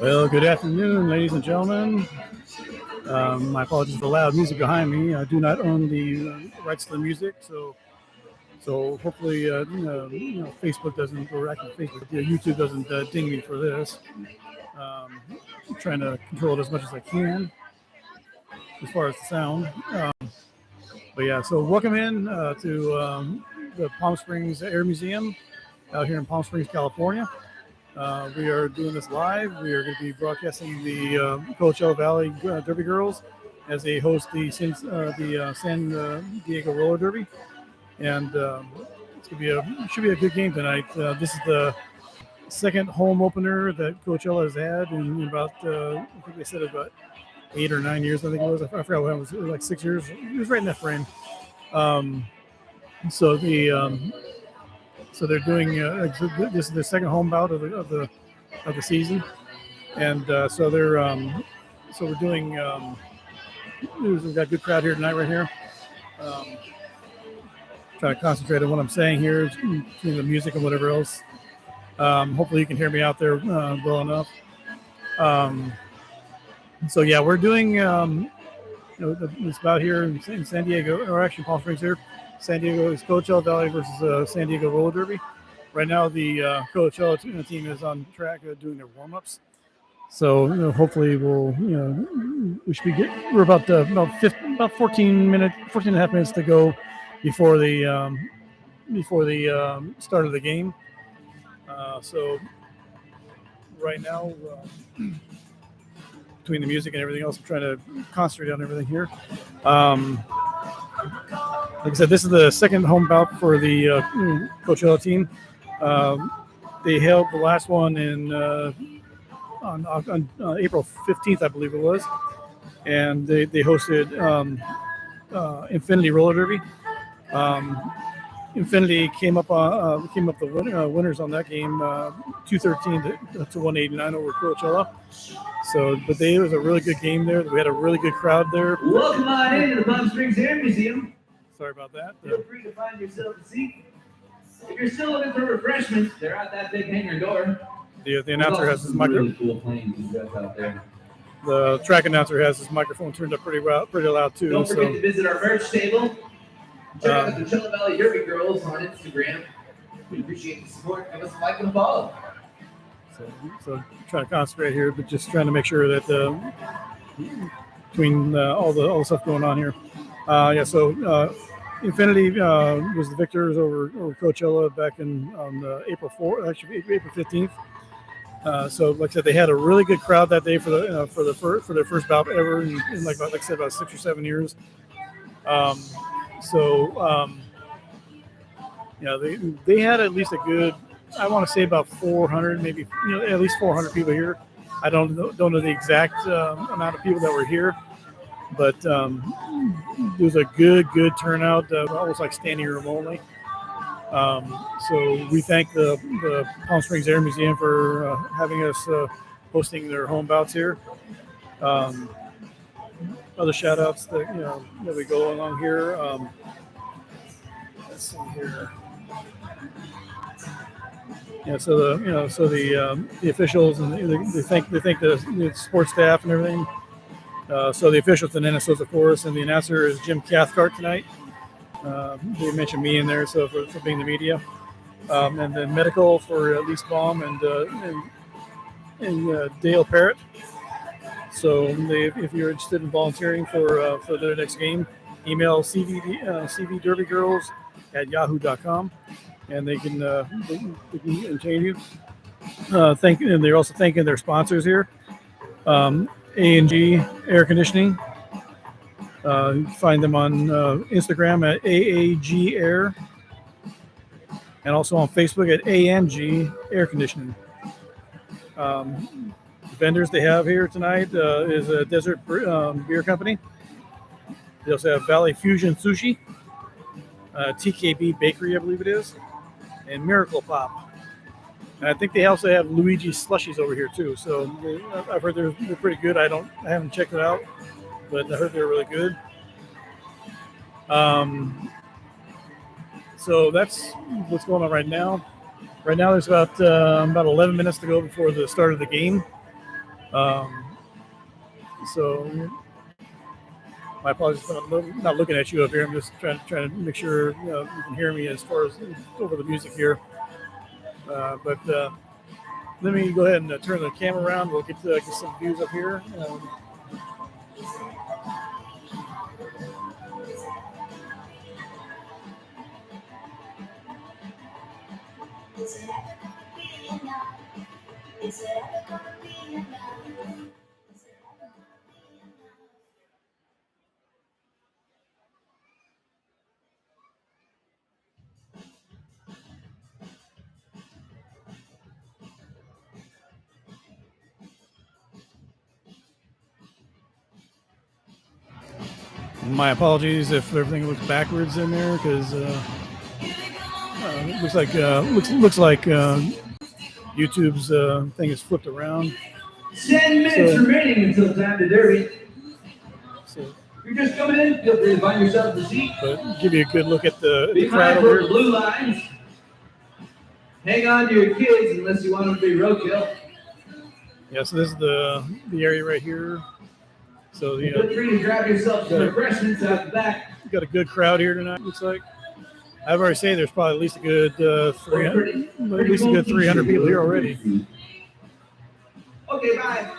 Well, good afternoon, ladies and gentlemen. My apologies for the loud music behind me. I do not own the rights to the music, so hopefully, Facebook doesn't, or actually Facebook, YouTube doesn't ding me for this. I'm trying to control it as much as I can as far as the sound. But yeah, so welcome in to the Palm Springs Air Museum out here in Palm Springs, California. We are doing this live. We are going to be broadcasting the Coachella Valley Derby Girls as they host the San Diego Roller Derby, and should be a good game tonight. This is the second home opener that Coachella has had in about I think they said about 8 or 9 years. I think it was. I forgot what it was. It was like 6 years. It was right in that frame. So they're doing this is the second home bout of the season, and so we're doing. We've got a good crowd here tonight, right here. Trying to concentrate on what I'm saying here, between the music and whatever else. Hopefully, you can hear me out there well enough. So yeah, we're doing. It's about here in San Diego, or actually Palm Springs here. San Diego is Coachella Valley versus San Diego Roller Derby. Right now, the Coachella team is on track doing their warm-ups. So hopefully we should be we're about 14 and a half minutes to go before the start of the game. So right now, between the music and everything else, I'm trying to concentrate on everything here. Like I said, this is the second home bout for the Coachella team. They held the last one on April 15th, I believe it was, and they hosted Infinity Roller Derby. Infinity came up the winners on that game, 213 to 189 over Coachella. So, but it was a really good game there. We had a really good crowd there. Welcome on into the Palm Springs Air Museum. Sorry about that. Feel free to find yourself a seat. If you're still looking for refreshments, they're out that big hangar door. The announcer has his microphone. Really cool planes out there. The track announcer has his microphone turned up pretty loud too. Don't forget to visit our merch table. Check out the Coachella Valley Derby Girls on Instagram. We appreciate the support. Give us a like and a follow. So trying to concentrate here, but just trying to make sure that between all the stuff going on here. So Infinity was the victors over Coachella back on April 4th, actually April 15th. So like I said, they had a really good crowd that day for their first bout ever in like I said, about 6 or 7 years. They had at least a good, I want to say about 400, maybe at least 400 people here. I don't know the exact amount of people that were here, but it was a good turnout, almost like standing room only. So we thank the Palm Springs Air Museum for having us hosting their home bouts here. Other shout outs that we go along here. Let's see here. Yeah, so the officials and they thank the sports staff and everything. So the officials and NSOs, of course, and the announcer is Jim Cathcart tonight. They mentioned me in there, so for being the media, and then medical for Lise Baum and Dale Parrott. So if you're interested in volunteering for their next game, email cvdrbygirls@yahoo.com, and they can entertain you. And they're also thanking their sponsors here, A&G Air Conditioning. You can find them on Instagram at AAG Air, and also on Facebook at ANG Air Conditioning. Vendors they have here tonight is a Desert Beer Company. They also have Valley Fusion Sushi, TKB Bakery, I believe it is, and Miracle Pop. And I think they also have Luigi's Slushies over here too. So I've heard they're pretty good. I haven't checked it out, but I heard they're really good. So that's what's going on right now. Right now, there's about 11 minutes to go before the start of the game. So my apologies for not looking at you up here. I'm just trying to make sure you can hear me as far as over the music here. But let me go ahead and turn the camera around. We'll get some views up here. My apologies if everything looks backwards in there, because it looks like YouTube's thing is flipped around. 10 minutes remaining until time to derby. So you're just coming in, feel free to find yourself a seat. But give you a good look at the crowd over here. The blue lines. Hang on to your kids unless you want them to be roadkill. Yeah, so this is the area right here. So feel free to grab yourself some refreshments out the back. You got a good crowd here tonight. Looks like. I've already said there's probably at least a good 300 people here already. Okay, bye.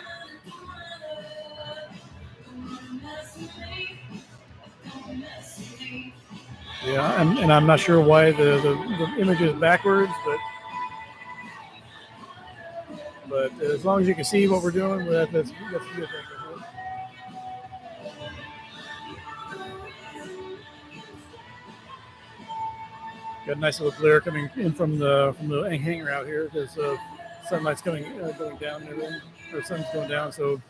Yeah, and I'm not sure why the image is backwards, but as long as you can see what we're doing, that's a good thing. Got a nice little glare coming in from the hangar out here because sunlight's going down there, or sun's going down, so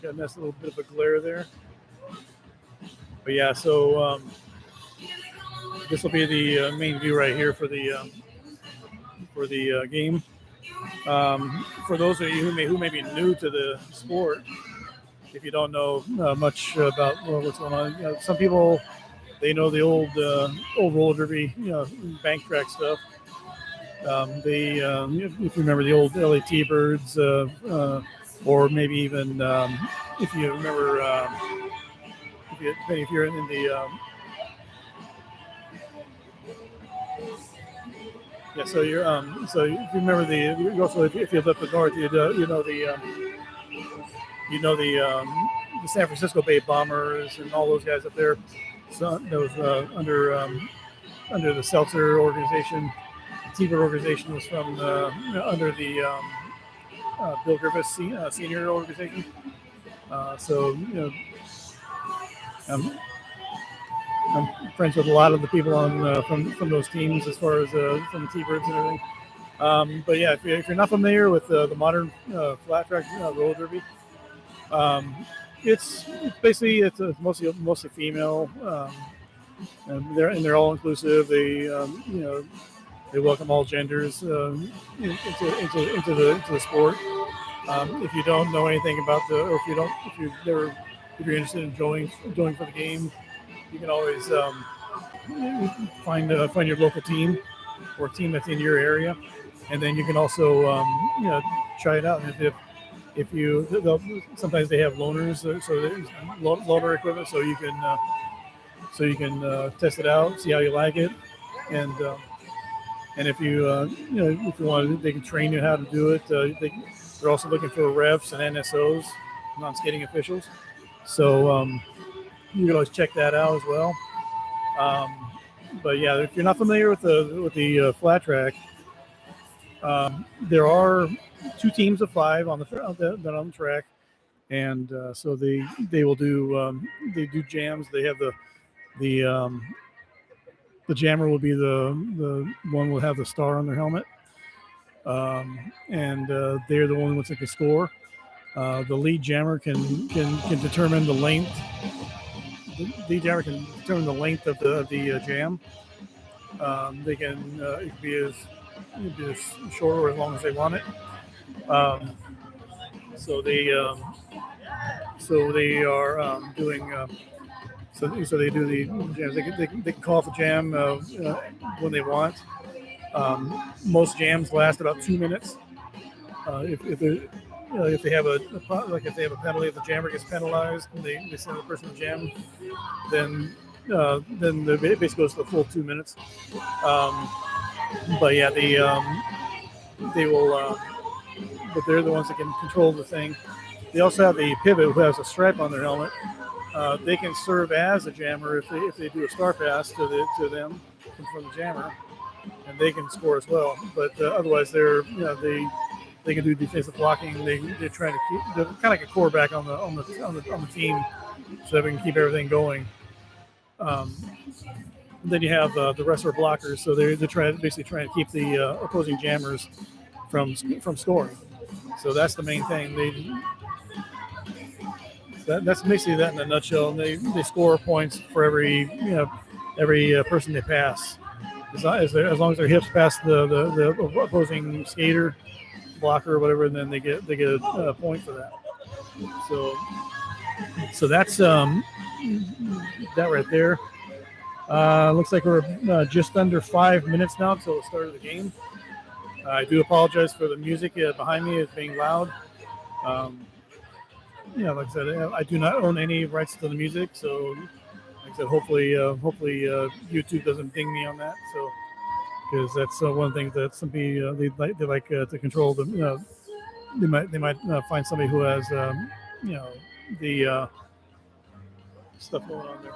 got a nice little bit of a glare there. But yeah, so this will be the main view right here for the game. For those of you who may be new to the sport, if you don't know much about what's going on, some people. They know the old roller derby, bank track stuff. If you remember the old LA T-Birds, or maybe even if you remember, if you're in the so you're so if you remember if you live up the north, you know the San Francisco Bay Bombers and all those guys up there. So those under the Seltzer organization. The T-Bird organization was from under the Bill Griffiths senior organization. So I'm friends with a lot of the people on from those teams as far as from the T-Birds and everything. But yeah, if you're not familiar with the modern flat track roller derby, it's basically mostly female, and they're all inclusive. They they welcome all genders into the sport. If you don't know anything about or if you're interested in joining for the game, you can always find your local team or a team that's in your area, and then you can also try it out. And if you sometimes they have loaners, so there's loaner equipment, so you can test it out, see how you like it, and if you if you want, they can train you how to do it. They're also looking for refs and NSOs, non-skating officials, so you can always check that out as well. But yeah, if you're not familiar with the flat track, there are 2 teams of 5 on the track, and so they will do they do jams. They have the jammer will be the one will have the star on their helmet, and they're the only ones that can score. The lead jammer can determine the length. The lead jammer can determine the length of the jam. They can it can be as short or as long as they want it. So they are doing. So they do the jams. They can call off the jam when they want. Most jams last about 2 minutes. if they have a penalty, if the jammer gets penalized, and they send the person to jam, then it basically goes to the full 2 minutes. But yeah, they will. But they're the ones that can control the thing. They also have the pivot who has a stripe on their helmet. They can serve as a jammer if they do a star pass to them from the jammer, and they can score as well. But otherwise, they can do defensive blocking. They're trying to they're kind of like a quarterback on the team, so that we can keep everything going. Then you have the rest are blockers, so they're basically trying to keep the opposing jammers from scoring. So that's the main thing. That's basically that in a nutshell. And they score points for every person they pass. As long as their hips pass the opposing skater, blocker, or whatever, then they get a point for that. So that's that right there. Looks like we're just under 5 minutes now until the start of the game. I do apologize for the music behind me. It's being loud. Like I said, I do not own any rights to the music, so like I said, hopefully YouTube doesn't ding me on that. So because that's one thing that some people they like to control them. They might find somebody who has the stuff going on there.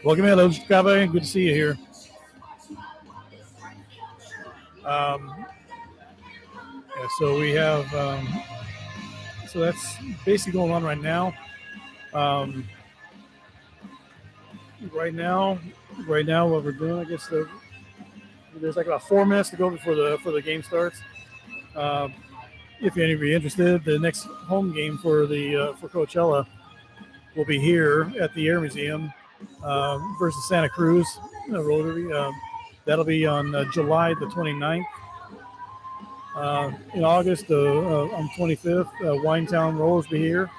Welcome in, Lodge Cabe. Good to see you here. So we have so that's basically going on right now. Right now, what we're doing, I guess there's like about 4 minutes to go before the game starts. If you're anybody interested, the next home game for Coachella will be here at the Air Museum versus Santa Cruz Rotary. That'll be on July the 29th. In August, on 25th, Winetown Rollers will be here.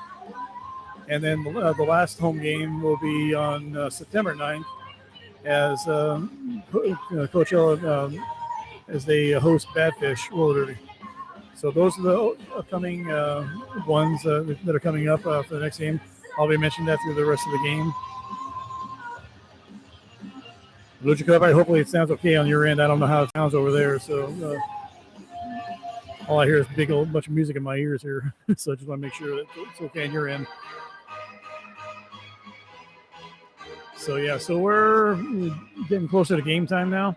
And then the last home game will be on September 9th as Coachella as they host Badfish Roller Derby. So those are the upcoming ones that are coming up for the next game. I'll be mentioning that through the rest of the game. Lucha Cup, hopefully it sounds okay on your end. I don't know how it sounds over there. So all I hear is a big old bunch of music in my ears here. So I just want to make sure that it's okay on your end. So yeah, so we're getting closer to game time now.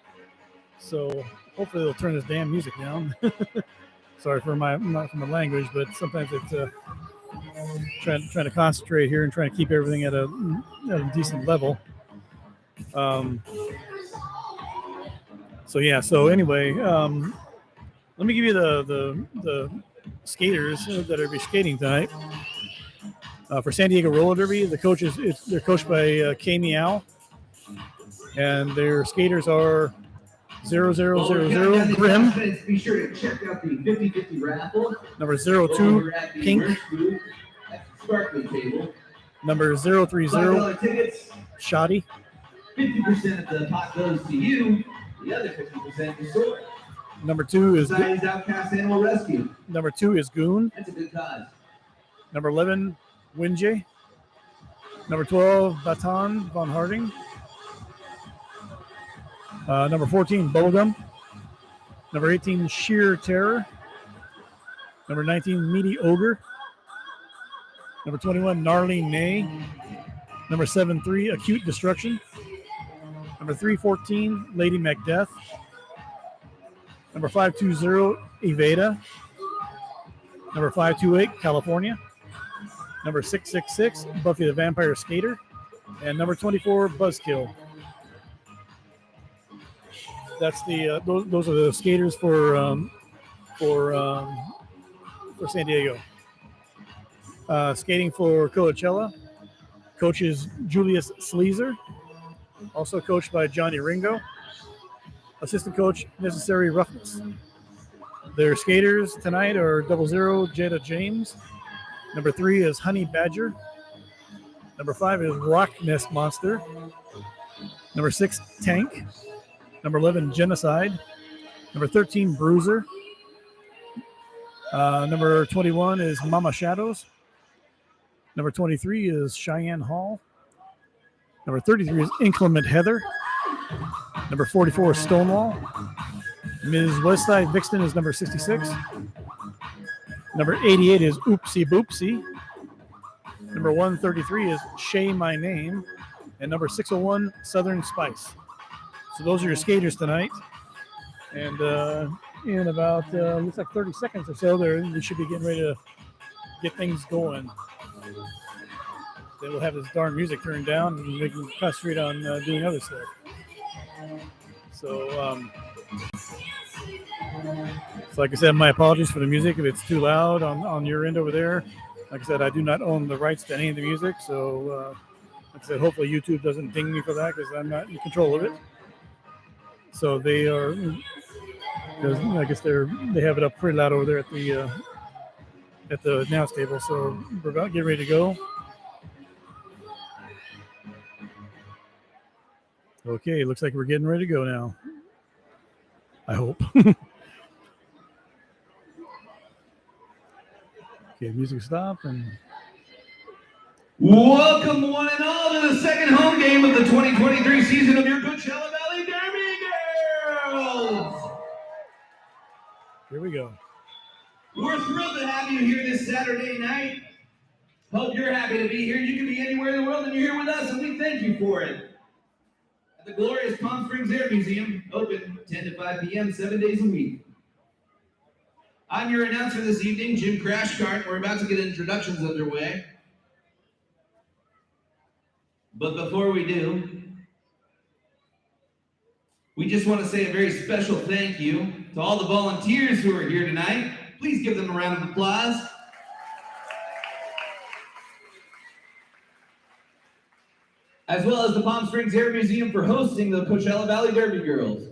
So hopefully they'll turn this damn music down. Sorry for my language, but sometimes it's trying to concentrate here and trying to keep everything at a decent level. So yeah. So anyway, let me give you the skaters that are be skating tonight. For San Diego Roller Derby, they're coached by Kay Meow, and their skaters are 0000 Grim. Be sure to check out the 50/50 raffle. Number 02 Pink. Sparkling table. Number 030 Shoddy. 50% of the pot goes to you. The other 50% is yours. Number 2 is Society's Outcast Animal Rescue. Number 2 is Goon. That's a good cause. Number 11 Winjay. Number 12 Baton Von Harding. Number 14 Bubblegum. Number 18 Sheer Terror. Number 19 Meaty Ogre. Number 21 Gnarly Nay. Number 73 Acute Destruction. Number 314 Lady Macbeth. Number 520 Evada. Number 528 California. Number 666 Buffy the Vampire Skater. And number 24 Buzzkill. That's the those are the skaters for San Diego. Skating for Coachella, coach is Julius Sleezer, also coached by Johnny Ringo. Assistant coach Necessary Roughness. Their skaters tonight are 00 Jada James. Number 3 is Honey Badger. Number 5 is Rock Nest Monster. Number 6 Tank. Number 11 Genocide. Number 13 Bruiser. Number 21 is Mama Shadows. Number 23 is Cheyenne Hall. Number 33 is Inclement Heather. Number 44 is Stonewall. Ms. Westside Vixen is number 66. Number 88 is Oopsie Boopsie. Number 133 is Shay My Name. And number 601, Southern Spice. So those are your skaters tonight. And in about, looks like 30 seconds or so, we should be getting ready to get things going. Then we'll have this darn music turned down and we can concentrate on doing other stuff. So, like I said, my apologies for the music if it's too loud on your end over there. Like I said, I do not own the rights to any of the music, so like I said, hopefully YouTube doesn't ding me for that because I'm not in control of it. So they are, because I guess they have it up pretty loud over there at the announce table. So we're about to get ready to go. Okay, looks like we're getting ready to go now. I hope. Okay, music stop and. Welcome one and all to the second home game of the 2023 season of your Coachella Valley Derby Girls. Here we go. We're thrilled to have you here this Saturday night. Hope you're happy to be here. You can be anywhere in the world and you're here with us, and we thank you for it. At the glorious Palm Springs Air Museum, open 10 to 5 p.m. 7 days a week. I'm your announcer this evening, Jim Crashcart. We're about to get introductions underway. But before we do, we just want to say a very special thank you to all the volunteers who are here tonight. Please give them a round of applause. As well as the Palm Springs Air Museum for hosting the Coachella Valley Derby Girls.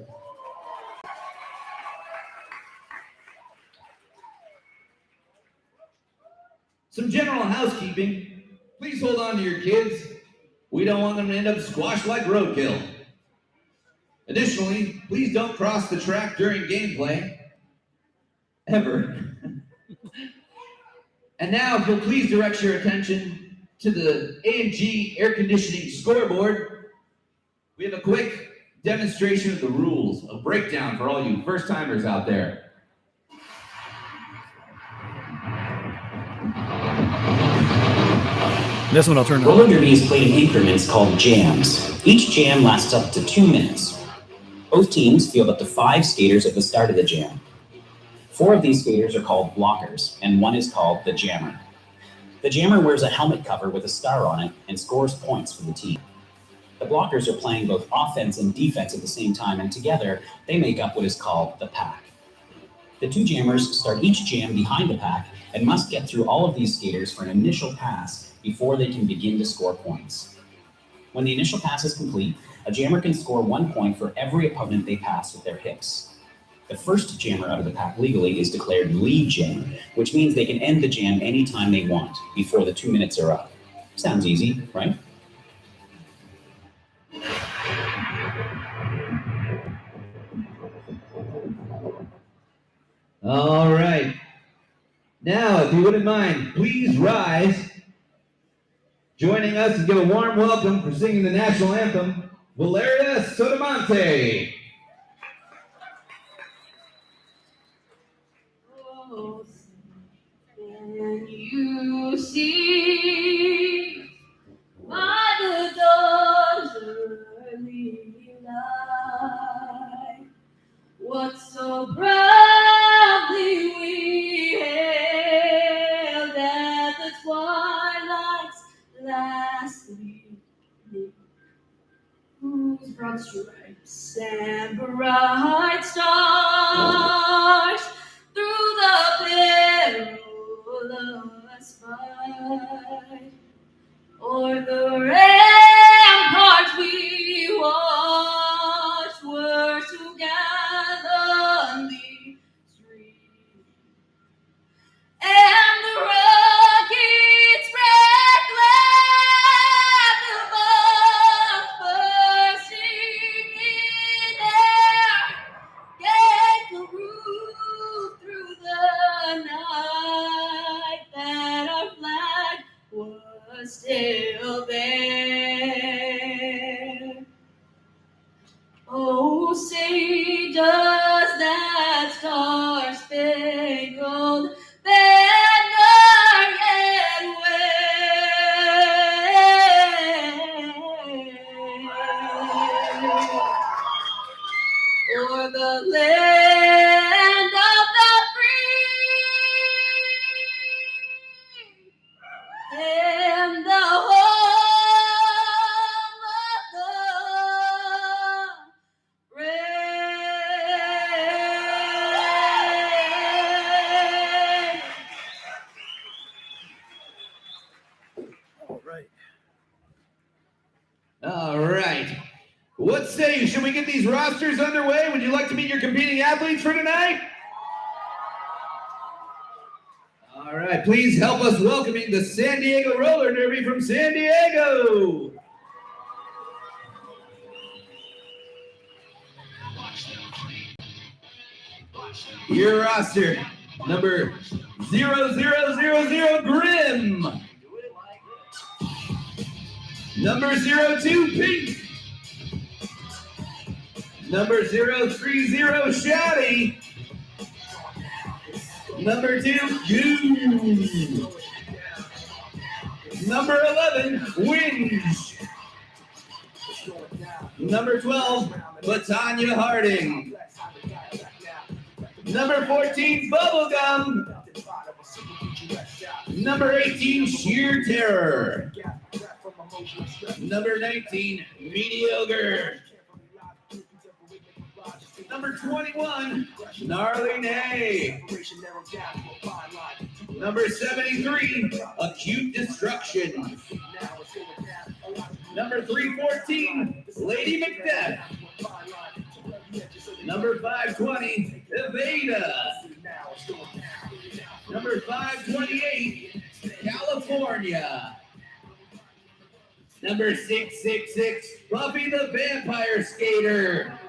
Some general housekeeping. Please hold on to your kids. We don't want them to end up squashed like roadkill. Additionally, please don't cross the track during gameplay. Ever. And now, if you'll please direct your attention to the A&G air conditioning scoreboard, we have a quick demonstration of the rules, a breakdown for all you first-timers out there. This one I'll turn on. Roller derby is played in increments called jams. Each jam lasts up to 2 minutes. Both teams field up to 5 skaters at the start of the jam. 4 of these skaters are called blockers, and 1 is called the jammer. The jammer wears a helmet cover with a star on it and scores points for the team. The blockers are playing both offense and defense at the same time, and together they make up what is called the pack. The 2 jammers start each jam behind the pack and must get through all of these skaters for an initial pass before they can begin to score points. When the initial pass is complete, a jammer can score 1 point for every opponent they pass with their hips. The first jammer out of the pack legally is declared lead jammer, which means they can end the jam anytime they want before the 2 minutes are up. Sounds easy, right? All right. Now, if you wouldn't mind, please rise. Joining us to give a warm welcome for singing the national anthem, Valeria Sotomonte. Oh, can you see by the dawn's early light what so proudly we hailed at the twilight's last gleaming, whose broad stripes and bright stars through the perilous fight o'er the ramparts we watched were to gallantly stream, and the rockets spread glad the bombs bursting in air gave that star-spangled banner yet wave. O'er the land of the free and the home of the brave. All right. All right. What say you? Should we get these rosters underway? Would you like to meet your competing athletes for tonight? All right. Please help us welcoming the San Diego Roller Derby from San Diego. Your roster, number 0000 Grim. Number 02 Pink. Number 030 Shouty. Number 2 Goon. Number 11 Winge. Number 12 Latanya Harding. Number 14 Bubblegum. Number 18 Sheer Terror. Number 19 Mediocre. Number 21 Gnarly Nay. Number 73 Acute Destruction. Number 314 Lady Macbeth. Number 520 Evada. Number 528 California. Number 666 Buffy the Vampire Skater.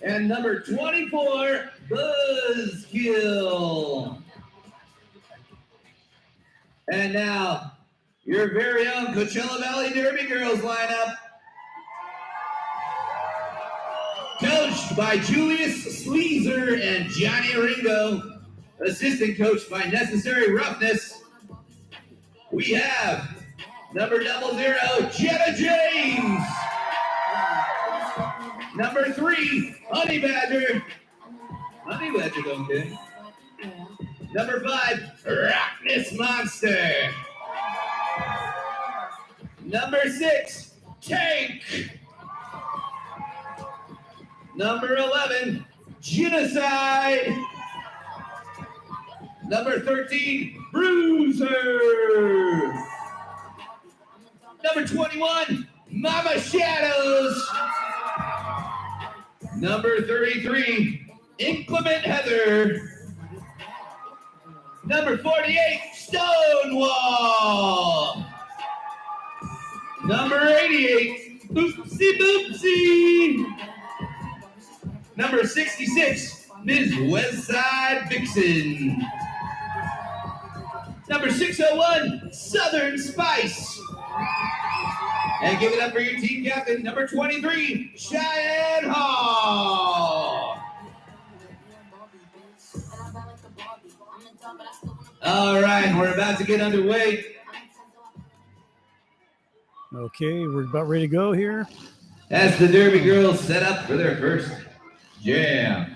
And number 24 Buzzkill. And now, your very own Coachella Valley Derby Girls lineup. Coached by Julius Sleezer and Johnny Ringo. Assistant coached by Necessary Roughness. We have number 00, Jenna James. Number 3, Honey Badger. Honey Badger, okay. Number 5, Rockness Monster. Number 6, Tank. Number 11, Genocide. Number 13, Bruiser. Number 21, Mama Shadows. Number 33, Inclement Heather. Number 48, Stonewall. Number 88, Boopsie Boopsie. Number 66, Ms. Westside Vixen. Number 601, Southern Spice. And give it up for your team captain, number 23, Cheyenne Hall. All right, we're about to get underway. Okay, we're about ready to go here. As the Derby Girls set up for their first jam.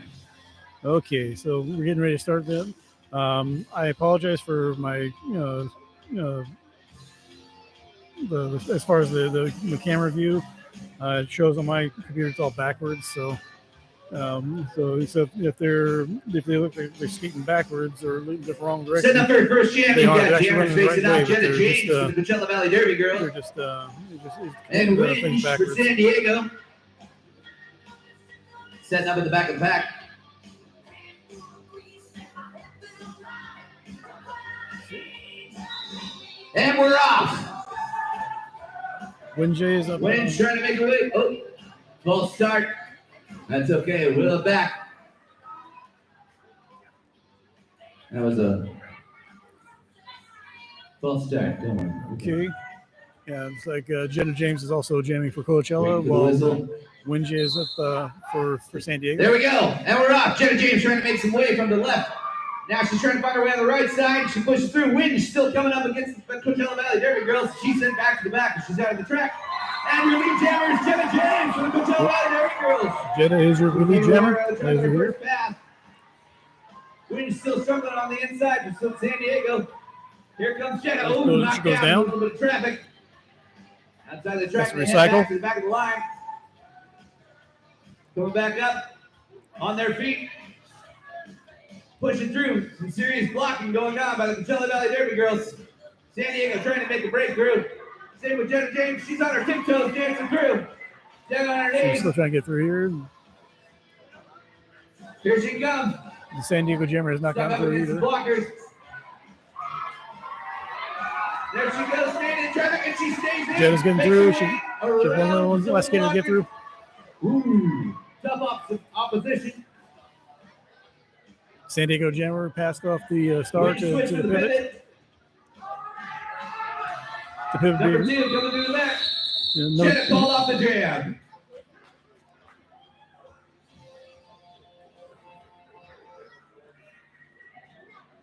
Okay, so we're getting ready to start that. I apologize for my, as far as the camera view. It shows on my computer it's all backwards. So if they look like they're skating backwards or the wrong direction. Setting up their first jam, They you've aren't got actually jammers running the facing right off way, Jenna but James they're for the Coachella Valley Derby Girls. They're just And things Winge for backwards. San Diego. Setting up at the back of the pack. And we're off. Winge is up. Winge trying to make a way. Oh, false start. That's okay. Wheel it back. That was a false start. Don't worry. Okay. Yeah, it's like Jenna James is also jamming for Coachella, Waiting for the while whistle. Winge is up for San Diego. There we go. And we're off. Jenna James trying to make some way from the left. Now she's trying to find her way on the right side. She pushes through. Wind still coming up against the Coachella Valley Derby Girls. She's sent back to the back. She's out of the track. And your lead jammer is Jenna James from the Coachella Valley Derby Girls. Jenna is your lead jammer. As Trying you their hear. first pass. Wind's still struggling on the inside for San Diego. Here comes Jenna. Oh, She knocked goes down. down. A little bit of traffic. Outside the track. That's They head recycle. back to the back of the line. Coming back up on their feet. Pushing through. Some serious blocking going on by the Coachella Valley Derby Girls. San Diego trying to make a breakthrough. Same with Jenna James. She's on her tiptoes dancing through. Down on her She's knees. still trying to get through here. Here she comes. The San Diego jammer has not Stuck gotten up through against the either. blockers. There she goes, staying in traffic, and she stays in. Jenna's getting Makes through. her She way just around one some last skater to get blockers. through. Ooh, tough opposition. San Diego jammer passed off the star Switch to for the the pivot. pivot. The pivot Number being, 2 coming through the back. no, Jenna called off the jam.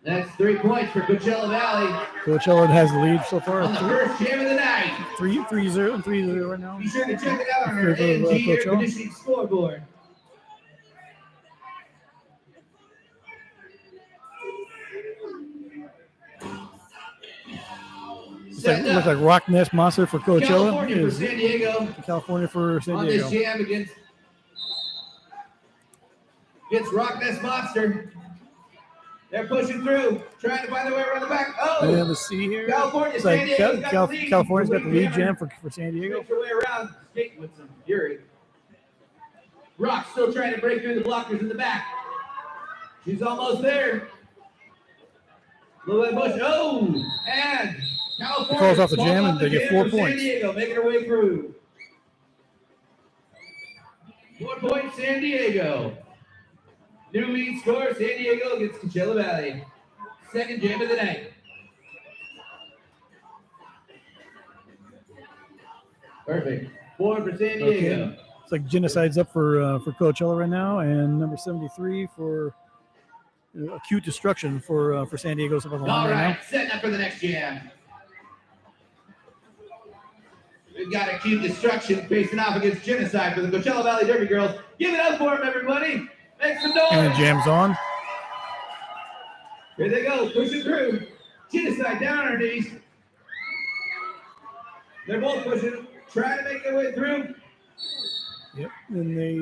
That's 3 points for Coachella Valley Coachella has the lead so far. on the first jam of the night. 3-0 right now. Be sure to check it out on our In favor of, AMG air Coachella. conditioning scoreboard. Looks like Rock Nest Monster for Coachella. California for Is San Diego California for San on this Diego. jam against Rock Nest Monster. They're pushing through, trying to find their way around the back. Oh, Yeah, let's see here. California, It's like San Diego's got the lead. California's got the lead Jammer jam for San Diego. makes her way around, skating with some fury. Rock still trying to break through the blockers in the back. She's almost there. A little bit of push. Oh, and California Falls off the falls jam off and the they get jam 4 for San points. Diego, making her way through. 4 points, San Diego. New lead score, San Diego against Coachella Valley. Second jam of the night. Perfect. 4 for San Diego. Okay. It's like Genocide's up for Coachella right now, and number 73 for Acute Destruction for San Diego's up on the line All right right, setting up for the next jam. We've got Acute Destruction facing off against Genocide for the Coachella Valley Derby Girls. Give it up for them, everybody. Make some noise. now. And jam's on. Here they go, pushing through. Genocide down on her knees. They're both pushing, trying to make their way through. Yep. And they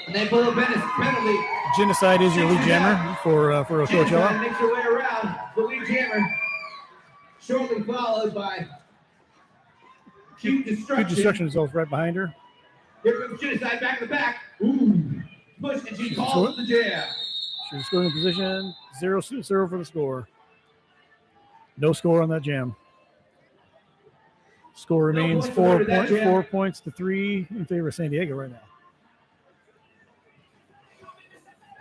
And they pull a penalty. Genocide is your lead jammer for Genocide Coachella. makes her way around the lead jammer. Shortly followed by Acute Destruction. Acute Destruction is also right behind her. Here comes Genocide back in the back. Ooh. Push, and she calls the jam. She's scoring position 0-0 for the score. No score on that jam. Score remains points for that jam. 4 points to 3 in favor of San Diego right now.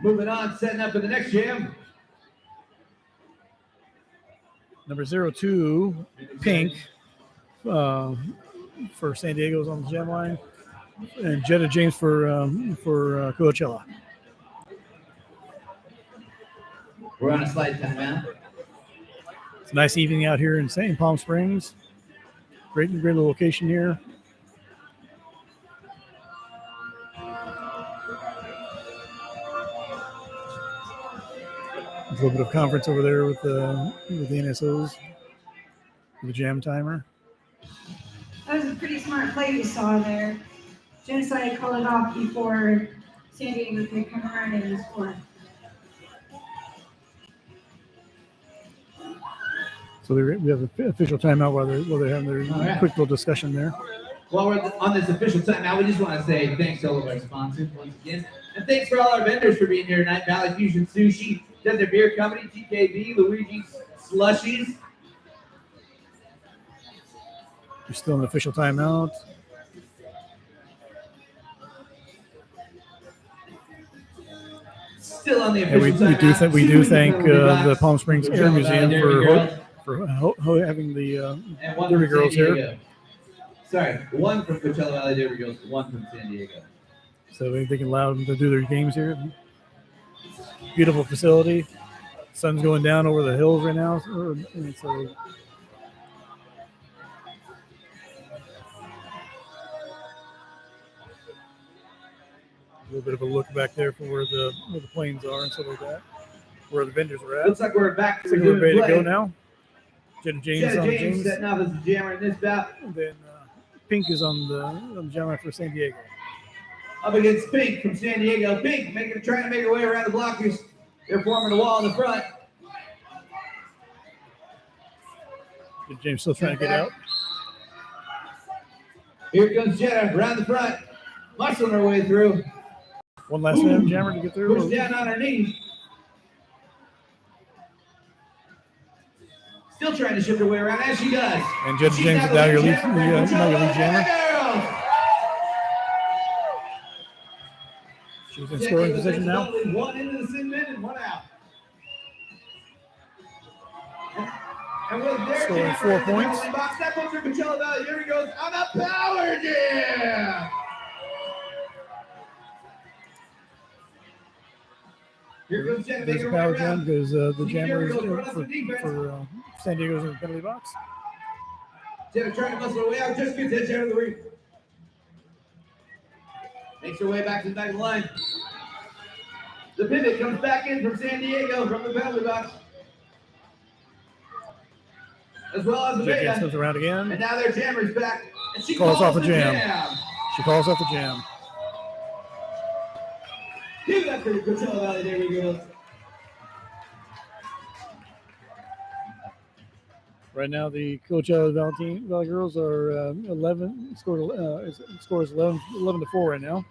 Moving on, setting up for the next jam. Number 02, Pink, for San Diego's on the jam line, and Jenna James for Coachella. We're on a slight timeout. It's a nice evening out here in Palm Springs. Great little location here. A little bit of conference over there with the NSOs, with the jam timer. That was a pretty smart play we saw there. Genocide called it off before San Diego could come around and score. So we have an official timeout while they're having their All right. quick little discussion there. While we're on this official timeout, we just want to say thanks to all of our sponsors once again. And thanks for all our vendors for being here tonight. Valley Fusion Sushi, Desert Beer Company, TKB, Luigi's Slushies. We're still in the official timeout. Still on the And we official do timeout. thank the Palm Springs Air Museum for having the And one Derby from San Girls here. Diego. Sorry, one from Coachella Valley Derby Girls, one from San Diego. So they can allow them to do their games here. Beautiful facility. Sun's going down over the hills right now. And so a little bit of a look back there for where the planes are and stuff like that. Where the vendors are at. Looks like we're back to Looks like we're ready to play. go now. Jenna James Jenna on James James. setting up as the jammer in this bout. And then Pink is on the jammer for San Diego. Up against Pink from San Diego. Pink trying to make her way around the blockers. They're forming a wall in the front. Jenna James still trying to get out. Here comes Jenna around the front. Muscling her way through. One last jammer to get through. Push down on her knees. Still trying to shift her way around as she does. And Jenna James is now your lead jammer. She's in scoring position now. One into the sin bin and one out. And with their Scoring 4 points. Box, that puts her Coachella Valley. Here he goes on a power jam. Here comes Jenna. There's a power jam because the jammer is for San Diego's in the penalty box. Jenna trying to muscle her way out, just gets edge out of the ring. Makes her way back to the back of the line. The pivot comes back in from San Diego from the penalty box. As well as the Jenna beta. comes around again. And now their jammer's back. And she Calls off a the jam. She calls off the jam. Give that for the Coachella Valley Derby Girls. Right now, the Coachella Valley Girls are 11. Scores 11-4 right now,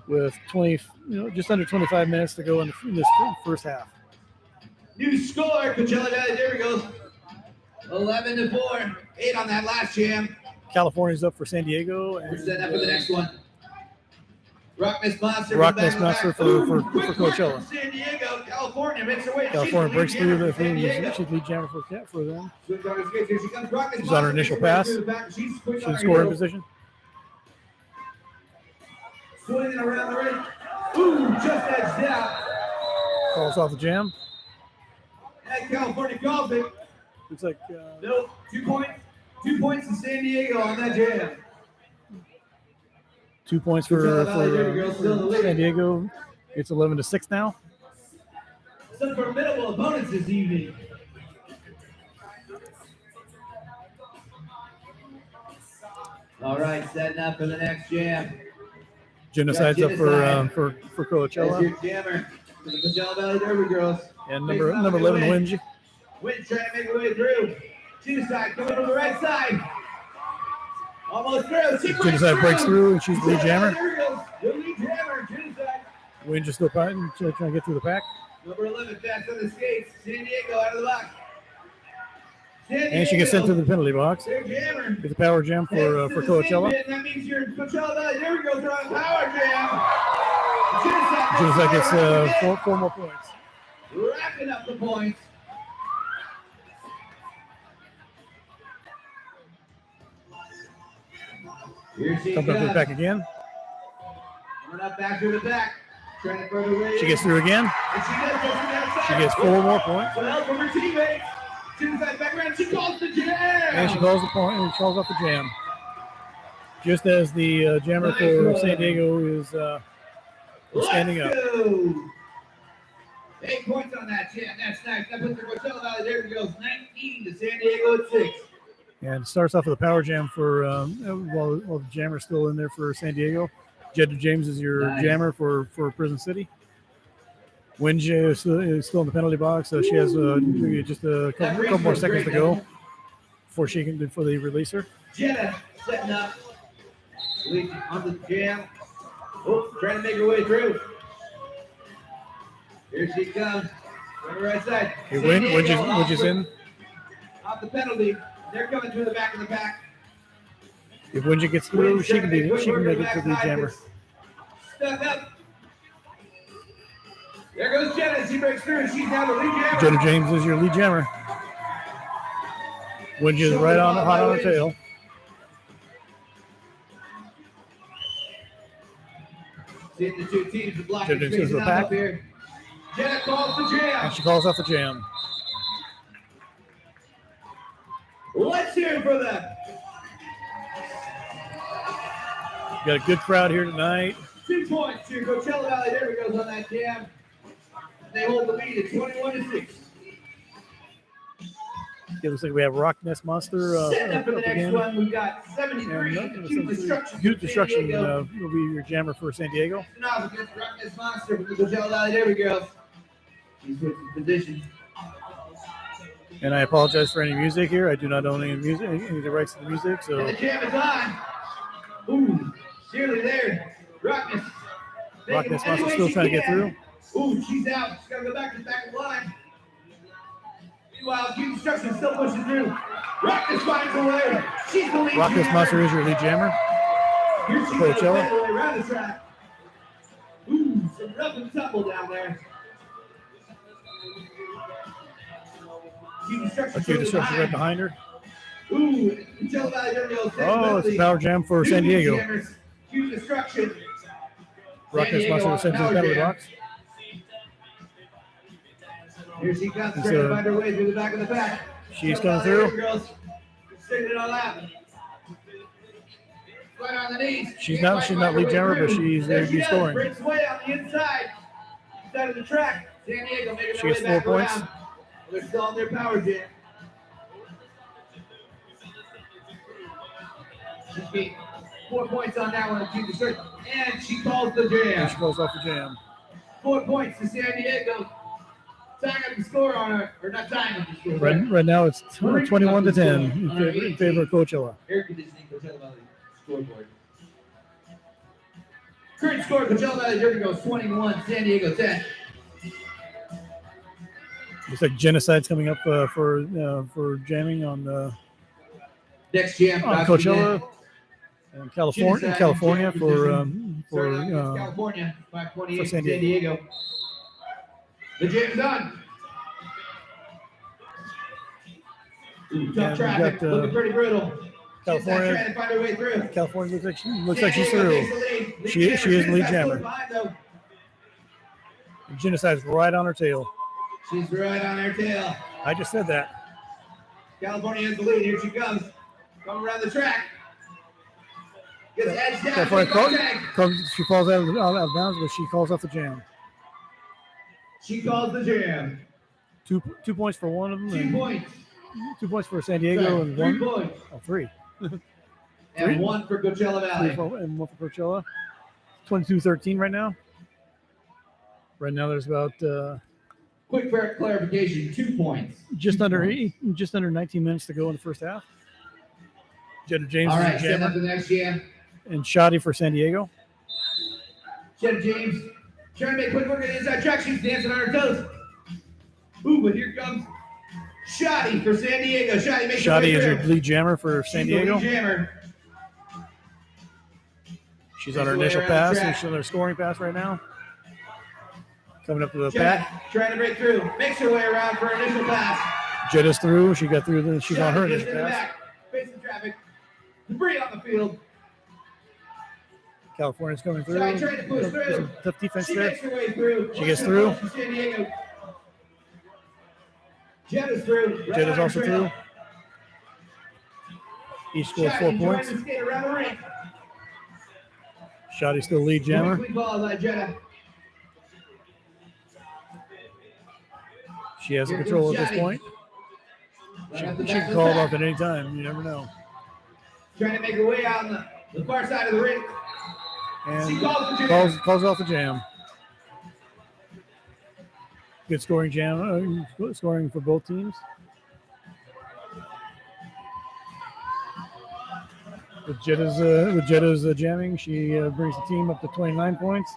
with 20, just under 25 minutes to go in this first half. New score, Coachella Valley Derby Girls. 11-4. 8 on that last jam. California's up for San Diego. We're setting up for the next one. Rock Miss Monster. Rock Miss Monster for Coachella. San Diego, California makes her way. California breaks through the thing. She's lead jammer for them. She's on her initial pass. She's in scoring position. Swinging around the ring. Ooh, just edged out. Calls off the jam. And California calls it. Looks like Nope, 2 points. 2 points to San Diego on that jam. 2 points for San Diego. It's 11-6 now. Some formidable opponents this evening. All right, setting up for the next jam. Genocide's up for Coachella. There's your jammer for the Coachella Valley Derby Girls. And number 11, Winge. Winge trying to make her way through. Genocide coming from the right side. Almost through. Genocide breaks through, and she's the lead jammer. The lead jammer, Genocide. Winge is still trying to get through the pack. Number 11, fast on the skates. San Diego out of the box. And she gets sent to the penalty box. Their jammer. Get the power jam for Coachella. That means your Coachella Valley Derby Girls are on a power jam. Genocide gets 4 more points. Wrapping up the points. Here she Comes up to the back again. Coming up back to the back. Trying to further away. She gets through again. And she does go to that side. She gets 4 more points. With help from her teammates. Genocide back around. She calls the jam. And she calls the point and calls off the jam. Just as the jammer for San Diego is standing up. 8 points on that jam. That's nice. That puts the Coachella Valley Derby Girls 19 to San Diego at 6. And it starts off with a power jam for while the jammer's still in there for San Diego. Jenna James is your jammer for Prison City. Winge is still in the penalty box, so she has just a couple more seconds to go before they release her. Jenna setting up. On the jam. Oh, trying to make her way through. Here she comes. On the right side. Okay, Winge is in. Off the penalty. They're coming through the back of the pack. If Winge gets through, she can make it to the jammer. Stuck up. There goes Jenna. She breaks through. She's now the lead jammer. Jenna James is your lead jammer. Wind is right on hot on her tail. Seeing the two teams with blocking Jenna spaces goes to the up pack. here. Jenna calls the jam. And she calls off the jam. Let's hear it for them. Got a good crowd here tonight. 2 points to Coachella Valley Derby Girls on that jam. They hold the lead at 21-6. It looks like we have Rock Nest Monster. Setting up for the up next again. one, we've got 73. Huge Destruction. Huge Destruction will be your jammer for San Diego. Now against Rock Nest Monster from the Coachella Valley Derby Girls. She switches positions. And I apologize for any music here. I do not own any music, any of the rights to the music. And the So jam is on. Ooh, Shirley there. Rockness. Rock Nest Monster still trying to get through. Ooh, she's out. She's got to go back to the back of the line. Meanwhile, Huge Destruction still pushing through. Rockness finds a way. She's the lead Rock Nest jammer. Monster is your lead jammer. Here she Coachella. goes, all the way around the track. Ooh, some rough and tumble down there. Huge Destruction Okay, Destruction right behind her. Ooh, Coachella Valley Derby Girls. Oh, it's a power jam for San Diego. Huge Destruction. Rock Nest Monster sends us out of the box. Here she comes, It's, trying to find her way through the back of the pack. She's Coachella coming Valley Derby through. Girls, sticking it all out. Right on the knees. She's Can't not quite lead find her way jammer, but through. she's There going to she be does, scoring. breaks away on the inside of the track. San Diego making She their gets way 4 back points. around. They're still on their power jam. She's getting 4 points on that one. Keep the shirt. And she calls the And jam. she goes off the jam. 4 points to San Diego. Tying up the score on her, or not tying up the score. Right now it's 21 to 10 in favor of Coachella. Air conditioning, Coachella Valley scoreboard. Current score, Coachella Valley Derby Girls 21, San Diego 10. Looks like Genocide's coming up for jamming on Next jam, Coachella and California for California, 528 for San San Diego. The jam's done. Ooh, tough And we traffic, got, looking pretty brutal. California- She's not trying to find her way through. California looks like she's through. She is the lead jammer. Genocide's right on her tail. She's right on her tail. I just said that. California has the lead. Here she comes. Coming around the track. Gets edged down. California she falls out of bounds, but she calls off the jam. She calls the jam. 2 points for one of them. 2 and points. 2 points for San Diego and 3 one. points. Oh, 3. And Three. 1 for Coachella Valley. And one for Coachella. 22-13 right now. Right now there's about Quick clarification, 2 points. just under 19 minutes to go in the first half. Jetta James All is right, the setting up jammer, the next jam. and Shoddy for San Diego. Jenna James trying to make quick work of the inside track. She's dancing on her toes. Ooh, but here comes Shoddy for San Diego. Shoddy makes her Shoddy way is your through. lead jammer for San She's the lead Diego. jammer. She's on her Makes her initial way around the pass, and track. she's on her scoring pass right now. Coming up to the Jenna pack. trying to break through. Makes her way around for her initial pass. Jetta's through. She got through. She's on her Shoddy gets initial in the pass. back. Facing traffic. Debris on the field. California's coming through. Shoddy trying to push through. There's a tough defense She there. makes her way through. She gets through. For San Diego. Jetta's through. Right Jetta's on her also trail. through. Each scores Shoddy 4 trying points. to skate around the ring. Shoddy's still lead jammer. Quickly ball by Jetta. She has the Here control comes at this Shoddy. point. Right She off the can back of call the it off pack. at any time. You never know. Trying to make her way out on the far side of the ring. She And calls the jam. calls off the jam. Good scoring jam. Scoring for both teams. With Jetta's jamming, she brings the team up to 29 points,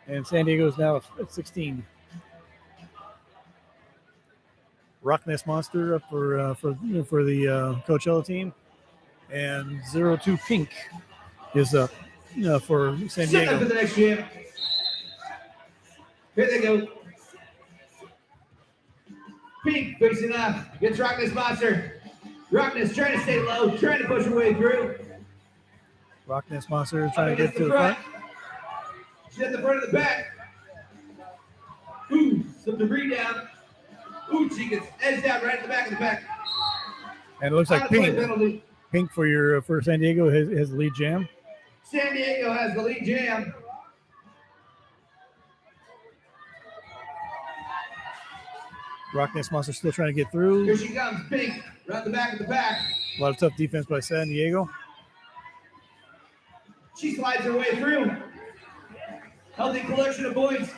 and San Diego is now at 16. Rock Nest Monster up for the Coachella team, and 02 Pink is up for San Set up for Diego. the next jam. Here they go. Pink facing up. Gets Rock Nest Monster. Rockness trying to stay low, trying to push her way through. Rockness Monster trying to get Against to the front. She's at the front of the back. Ooh, some debris down. Ooh, she gets edged out right at the back of the pack. And it looks like Out of play Pink. penalty. Pink for San Diego has the lead jam. San Diego has the lead jam. Rockness Monster still trying to get through. Here she comes, Pink, right at the back of the pack. A lot of tough defense by San Diego. She slides her way through. Healthy collection of points.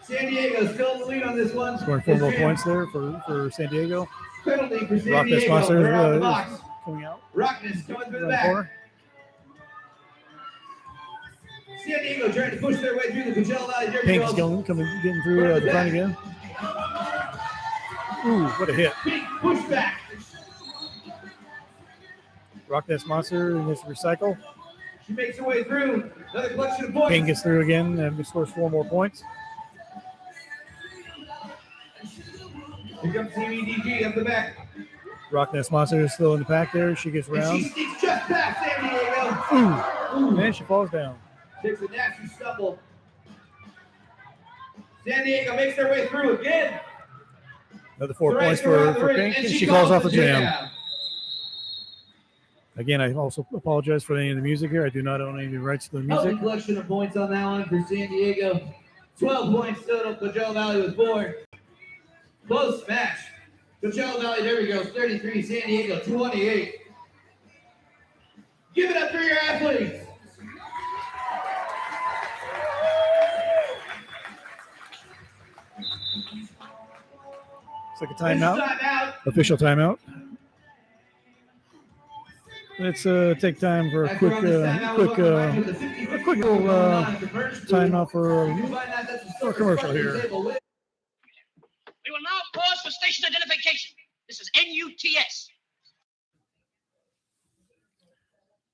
San Diego still in the lead on this one. Scoring 4 more points there for San Diego. Penalty for San Rockness Diego. Monster They're out the is box. coming out. Rockness coming through the Around back. corner. San Diego trying to push their way through the Coachella Valley Derby Pink is Girls. getting through the front again. Ooh, what a hit. Pink push back. Rockness Monster in this recycle. She makes her way through. Another collection of points. Pink gets through again and scores 4 more points. Here comes CVDG up the back. Rockness Monster is still in the pack there. She gets And around. she sneaks just past San Diego. Ooh. And she falls down. Takes a nasty stumble. San Diego makes their way through again. Another 4 Right points around the for rim, Pink. and And she calls off the jam. jam. Again, I also apologize for any of the music here. I do not own any of the rights to the Healthy music. collection of points on that one for San Diego. 12 points total. Coachella Valley with 4. Close match. Coachella Valley Derby Girls 33, San Diego 28. Give it up for your athletes. It's like a This is timeout. timeout. Official timeout. Let's take time for a After quick on this timeout, we're going back to the 50-50 little, going on at the merch booth. timeout for You can find that at the for a commercial store here. table with- We will now pause for station identification. This is NUTS.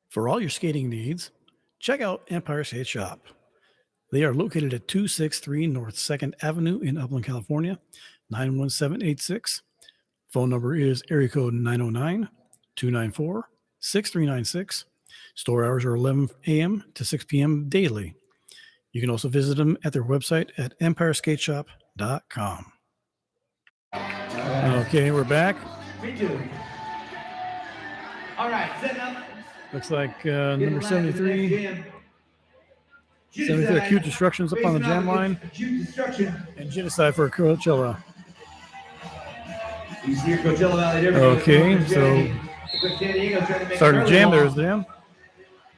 For all your skating needs, check out Empire Skate Shop. They are located at 263 North 2nd Avenue in Upland, California, 91786. Phone number is area code 909-294-6396. Store hours are 11 a.m. to 6 p.m. daily. You can also visit them at their website at empireskateshop.com. Okay, we're back. Me too. All right, setting up. Looks like Getting number live to the next 73. jam. 73 Acute Destruction's up on the jam line. Acute Destruction. And Genocide for Coachella. You see your Coachella Valley Derby Girls. Okay, so San Diego trying to make starting an to jam. early There's ball. the jam.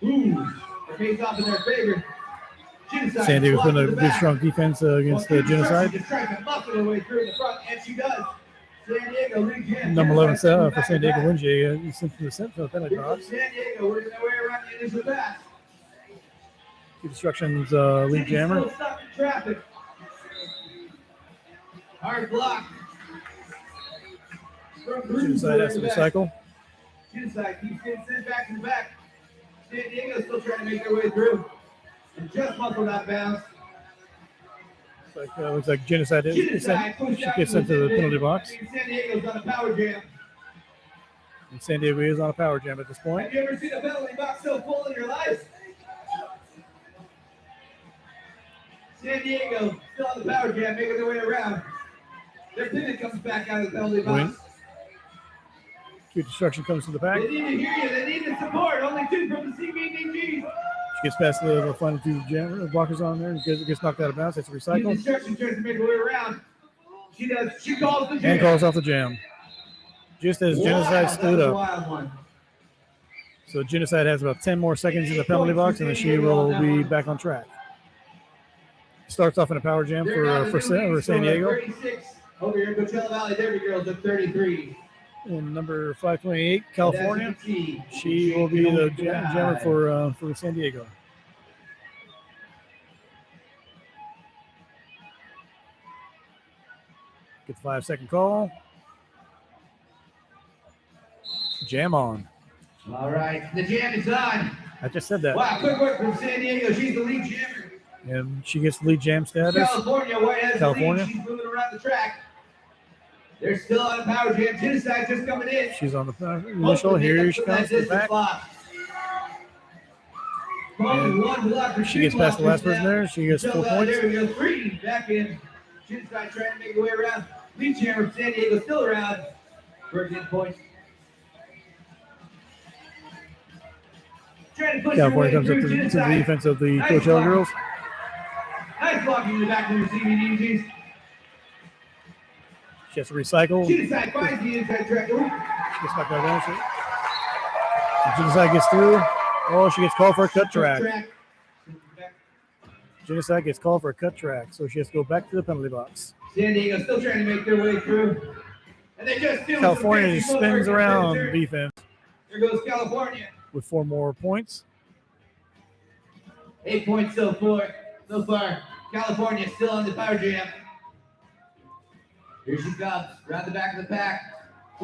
Ooh, it pays off in their favor. Genocide San Diego blocks putting a in the good back. strong defense against Well, Genocide. Just trying to muscle her way through in the front, and she does. San Diego leads jam. Number 11 Genocide for San Diego Winjay is sent to the penalty Here box. comes San Diego working their way around the initial pass. Acute Destruction's lead City's jammer. still stuck in traffic. Hard block. Genocide has to recycle. Genocide keeps getting sent back to the back. San Diego still trying to make their way through. And just muscled out bounds. Looks like Genocide is Genocide pushed she out gets sent to the San penalty Diego. box. I mean, San Diego's on a power jam. And San Diego is on a power jam at this point. Have you ever seen a penalty box so full in your life? San Diego still on the power jam, making their way around. Their pivot comes back out of the penalty Win. box. Acute Destruction comes to the back. They need to hear you. They need the support. Only 2 from the CVDG. She gets past the final 2 jammer blockers on there. Gets knocked out of bounds. It's a New recycle. Destruction tries to make her way around. She does. She calls the jam. And calls off the jam. Just as Genocide Wow, stood that was a up. wild one. So Genocide has about 10 more seconds in the penalty box, and then she will be back on track. Starts off in a power jam They're down to for the lead San score of Diego. 36 over here, Coachella Valley Derby Girls at 33. And number 528, California. And as you can see, She will be the jammer for San Diego. Get the 5-second call. Jam on. All right, the jam is on. I just said that. Wow, quick work from San Diego. She's the lead jammer. And she gets the lead jam status. California, White has California. the lead. She's moving around the track. They're still on the power jam. Genocide just coming in. She's on the initial. Here she comes to the back. She gets past the last person there. She gets 4 points. There we go. 3 back in. Genocide trying to make her way around. Lead jammer from San Diego still around. For 10 points. California comes up to the defense of the Coachella girls. Nice blocking in the back of the CVDGs. She has to recycle. Genocide finds the inside track. She gets back down. Genocide gets through. Oh, she gets called for a cut track. Genocide gets called for a cut track, so she has to go back to the penalty box. San Diego still trying to make their way through. And they just do. California just spins around defense. Here goes California. With 4 more points. 8 points so far. California still on the power jam. Here she comes, around the back of the pack.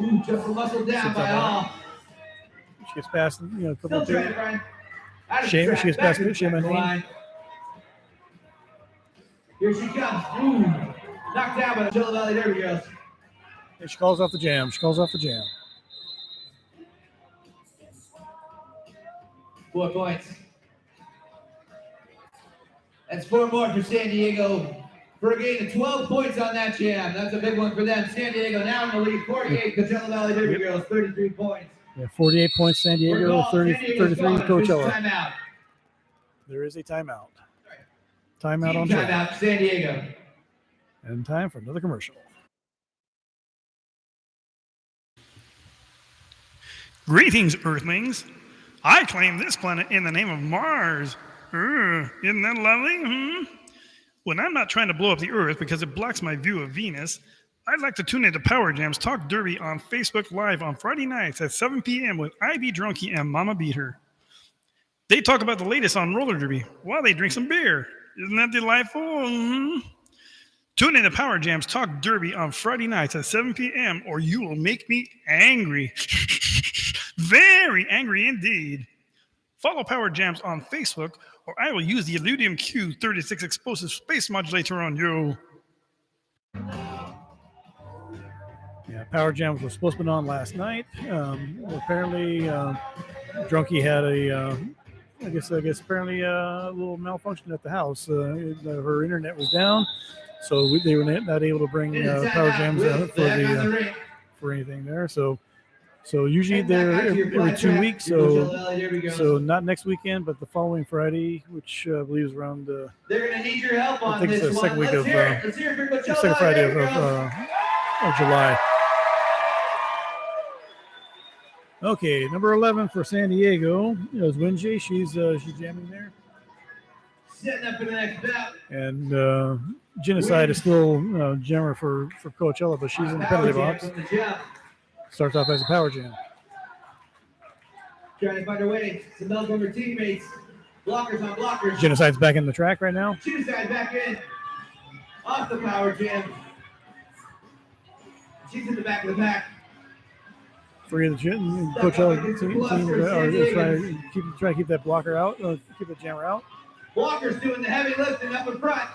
Ooh, just a muscle down by all. She gets past, a couple of Still trying to find out of Shame. track, She gets back past to the Shame. line. Here she comes. Ooh, knocked down by the Coachella Valley Derby Girls. And she calls off the jam. 4 points. That's 4 more for San Diego for a gain of 12 points on that jam. That's a big one for them. San Diego now in the lead, 48. Coachella Valley Derby Girls, 33 points. Yeah, 48 points San Diego, 33 Coachella. There is a timeout. Timeout on track. Timeout, San Diego. And time for another commercial. Greetings, Earthlings. I claim this planet in the name of Mars. Isn't that lovely? When I'm not trying to blow up the Earth because it blocks my view of Venus, I'd like to tune into Power Jams Talk Derby on Facebook Live on Friday nights at 7 p.m. with Ivy Drunky and Mama Beater. They talk about the latest on roller derby while they drink some beer. Isn't that delightful? Tune in to Power Jams Talk Derby on Friday nights at 7 p.m. or you will make me angry. Very angry indeed. Follow Power Jams on Facebook or I will use the Illudium Q36 explosive space modulator on you. Yeah, Power Jams was supposed to be on last night. Apparently, Drunky had I guess apparently a little malfunction at the house. Her internet was down, so they were not able to bring Power Jams for anything there. So usually they're every 2 weeks. So not next weekend, but the following Friday, which I believe is around. They're going to need your help on this. I think it's the second week of second Friday of July. Okay, number 11 for San Diego is Winjay. She's jamming there. Setting up for the next bout. And Genocide is still jammer for Coachella, but she's in the penalty box. Starts off as a power jam. Trying to find her way. Some help from her teammates. Blockers on blockers. Genocide's back in the track right now. Genocide back in. Off the power jam. She's in the back of the pack. 3 of the Coachella team are trying to keep that blocker out, keep the jammer out. Walker's doing the heavy lifting up in front.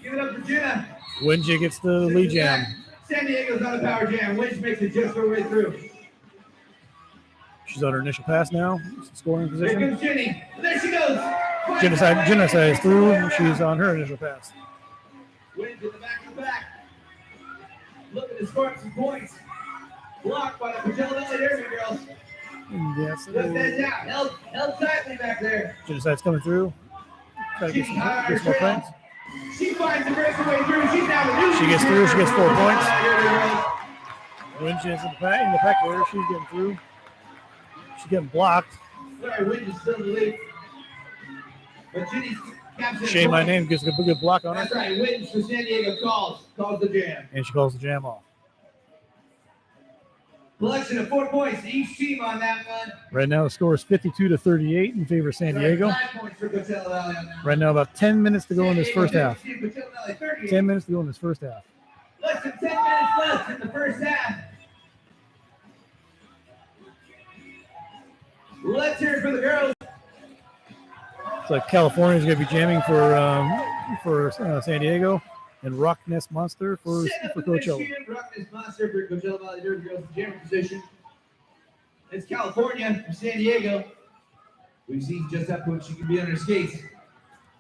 Give it up for Jenna. Winjay gets the lead jam. San Diego's on a power jam. Winch makes it just her way through. She's on her initial pass now. Scoring position. Here comes Jenny. There she goes. Genocide is through. She's on her initial pass. Winch in the back of the back. Looking to score some points. Blocked by the Coachella Valley Derby Girls. Yes. Just heads out. Held tightly back there. Genocide's coming through. Trying to get some more points. She finds the breaks way through. She's now the new. She gets through. She gets 4 points. Winch is in the pack there. She's getting through. She's getting blocked. Sorry, Winch is still in the lead. But Jenny's captured. Shame my name gets a good block on her. That's right. Winch for San Diego calls the jam. And she calls the jam off. Collection of 4 points to each team on that one. Right now, the score is 52-38 in favor of San Diego. 5 points for Coachella Valley on that. Right now, about 10 minutes to go in this first half. 10 10 minutes to go in this first half. Less than 10 minutes left in the first half. Let's hear it for the girls. It's like California's going to be jamming for San Diego. and Rock Nest Monster for Coachella. Rock Nest Monster for Coachella Valley Derby Girls in jammer position. It's California from San Diego. We've seen just how quick she can be on her skates.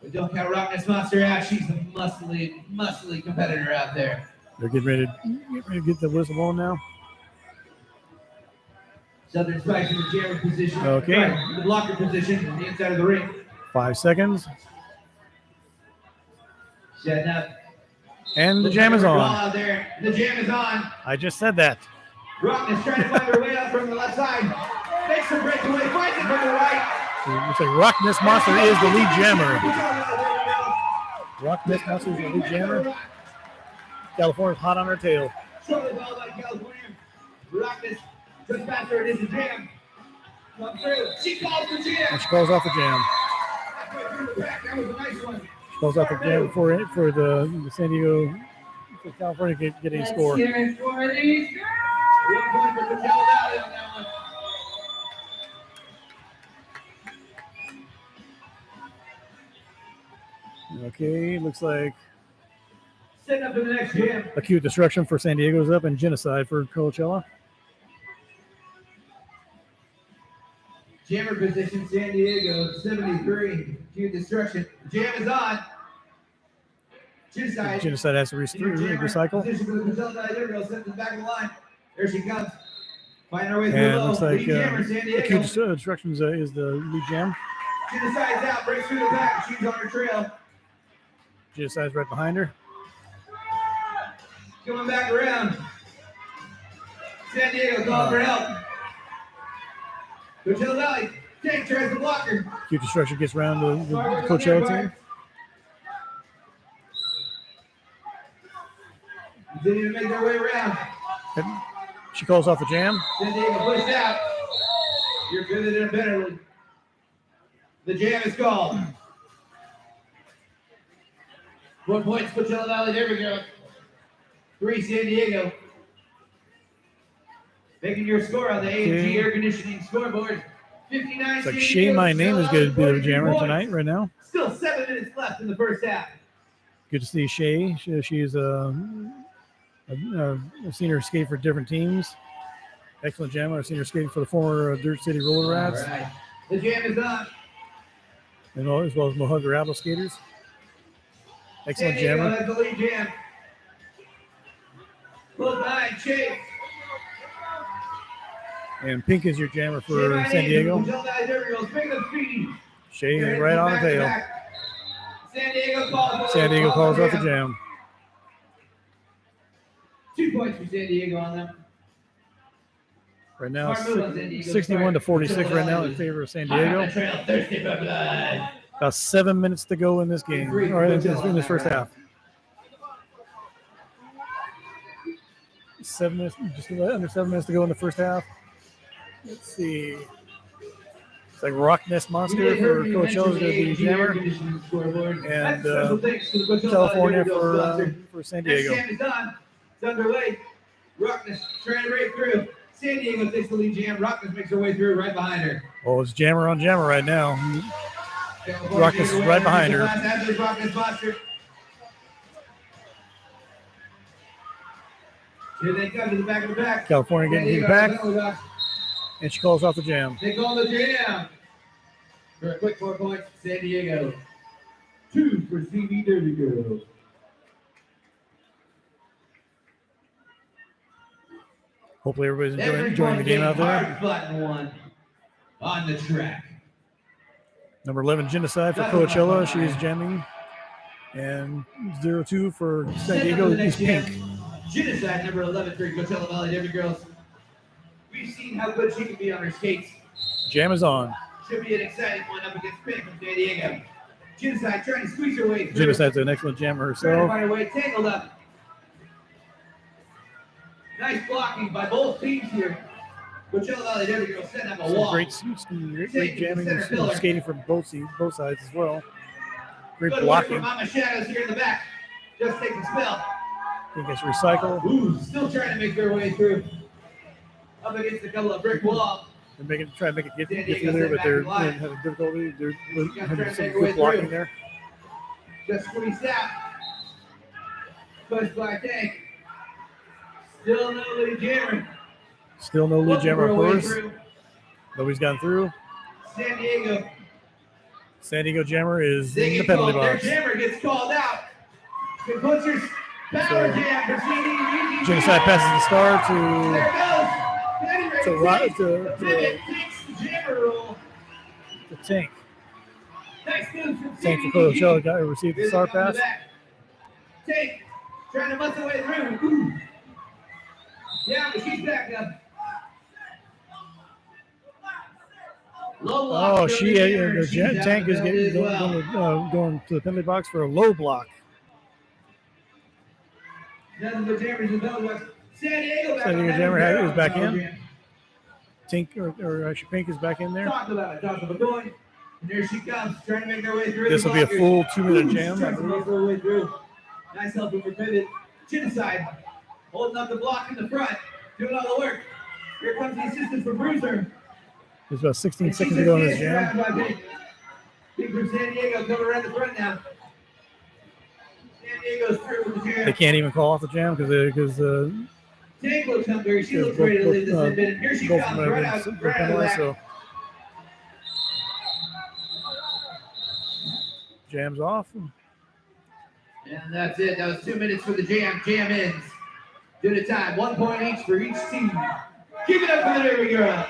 But don't count Rock Nest Monster out. She's a muscly competitor out there. They're getting ready to get the whistle on now. Southern Spikes in the jammer position. Okay. Right, in the blocker position on the inside of the ring. 5 seconds. Setting up. And the jam is on. Out there. The jam is on. I just said that. Rockness trying to find her way out from the left side. Makes her breakaway. Finds it from the right. So it looks like Rock Nest Monster is the lead jammer. Rock Nest Monster is the lead jammer. California's hot on her tail. Shortly followed by California. Rockness just faster. It is the jam. Come through. She calls the jam. And she calls off the jam. That was a nice one. Calls out the jam for the San Diego, for California getting a score. Let's hear it for these girls. 1 point for Coachella Valley on that one. Okay, looks like Setting up for the next jam. Acute Destruction for San Diego's up and Genocide for Coachella. Jammer position, San Diego, 73. Acute Destruction. The jam is on. Genocide. Genocide has to recycle. Position for the Coachella Valley Derby Girls, set to the back of the line. There she comes. Finding her way through And it low. looks like Lead jammer, San Diego. Acute Destruction is the lead jam. Genocide's out, breaks through the back. She's on her trail. Genocide's right behind her. Coming back around. San Diego calling for help. Coachella Valley. Tank tries to block her. Acute Destruction gets around the Coachella team. Continue to make their way around. She calls off the jam. San Diego pushed out. You're good and better. The jam is called. 1 point, Coachella Valley Derby Girls. 3, San Diego. Making your score on the A&G air conditioning scoreboard. 59. It's like San Shay Diego, My Name is going to be the Coachella jammer Valley, tonight, right now. Still 7 minutes left in the first half. Good to see Shay. She's I've seen her skate for different teams. Excellent jammer. I've seen her skate for the former Dirt City Roller Rats. All right. The jam is on. And as well as Mojave Rattle skaters. Excellent San Diego jammer. has the lead jam. Close behind, Chase. And Pink is your jammer for San Diego. Shay is right on the tail. San Diego calls off the jam. 2 points for San Diego on them. Right now, 61 to 46 right now in favor of San Diego. About 7 minutes to go in this game, or in this first half. 7 minutes, just under 7 minutes to go in the first half. Let's see. It's like Rock Nest Monster for Coachella is going to be jammer, and California for San Diego. Next jam is done. It's underway. Rockness trying to break through. San Diego takes the lead jam. Rockness makes her way through right behind her. Oh, it's jammer on jammer right now. Rockness is right behind her. Rockness Monster. Here they come to the back of the back. California getting to the back, and she calls off the jam. They call the jam. For a quick 4 points, San Diego. 2 for CVDG Girls. Hopefully everybody's enjoying the game out there. Hard button one on the track. Number 11, Genocide for Coachella. She is jamming. And 0-2 for San Diego is Pink. Genocide, number 11 for Coachella Valley Derby Girls. We've seen how good she can be on her skates. Jam is on. Should be an exciting one up against Pink from San Diego. Genocide trying to squeeze her way through. Genocide's an excellent jammer Trying to herself. find her way tangled up. Nice blocking by both teams here. Coachella Valley Derby Girls setting up a wall. Great jamming and skating from both sides as well. Great Good work blocking. from Mama Shadows here in the back. Just takes a spell. Think it's recycle. Ooh, still trying to make their way through. Up against a couple of brick walls. They're trying to make it get Diego through there, set but they're back in line. having difficulty. They're trying to having make some her way good blocking through. there. Just squeezed out. Pushed by Tank. Still no lead jammer. Still no lead Looking jammer for a way first. through. Nobody's gotten through. San Diego. San Diego jammer is They in the get penalty called. box. Their jammer gets called out. The Butchers power jam for CVDG. Genocide passes the star There it goes. to Pivot takes the jammer roll. Tank. Nice move from Tank for CVDG. Coachella got received the star pass. Tank trying to muscle way through. Ooh. Yeah, but she's back up. Low block Oh, from the jammer. the She's out Tank of is the penalty as well. going to the penalty box for a low block. Nothing but jammers in the penalty box. San Diego back San Diego on jammer that is back power in. jam. Tink or actually Pink is back in there. Talk about it. Talk about going. And there she comes, trying to make her way through. This will be a full 2-minute jam. Trying to make her way through. Nice help from her pivot. Genocide. Holding up the block in the front. Doing all the work. Here comes the assistant for Bruiser. There's about 16 seconds to go in this jam. Big from San Diego coming around the front now. San Diego's through with the jam. They can't even call off the jam because Tank looks hungry. She looks ready to leave this in minute. Here she both comes, of them right have out been the penalized. back. So jam's off. And that's it. That was 2 minutes for the jam. Jam ends. Due to time. 1 point each for each team. Keep it up for the Derby Girl.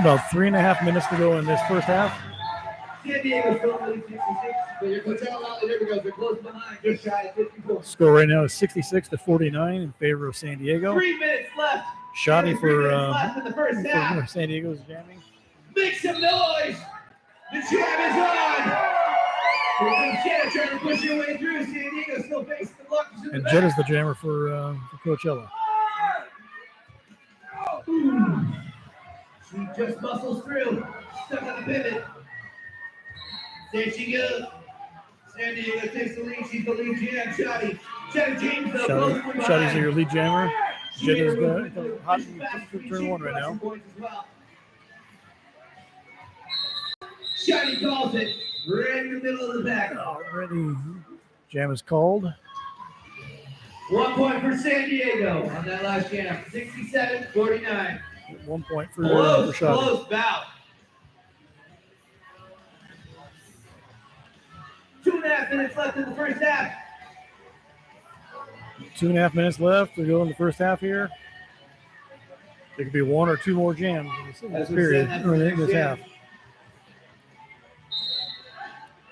About 3.5 minutes to go in this first half. San Diego still leading 66, but your Coachella Valley Derby Girls are close behind, just shy of 54. Score right now is 66-49 in favor of San Diego. 3 minutes left. Shoddy 3 minutes for left in the first half. San Diego's jamming. Make some noise. The jam is on. Jenna trying to push her way through. San Diego still facing the luck. And Jetta's the jammer for Coachella. She just muscles through. Stuck on the pivot. There she goes. San Diego takes the lead. She's the lead jam. Shoddy. Jenna James though. closely behind. Shoddy's your lead jammer. She made Jetta's her move got through. hot She's fast. for turn one right now. Points as well. Shoddy calls it. Right in the middle of the back. Already, jam is called. 1 point for San Diego on that last jam. 67-49. 1 point for Close Shoddy. bout. 2.5 minutes left in the first half. 2.5 minutes left to go in the first half here. There could be 1 or 2 more jams in this period, or in this half.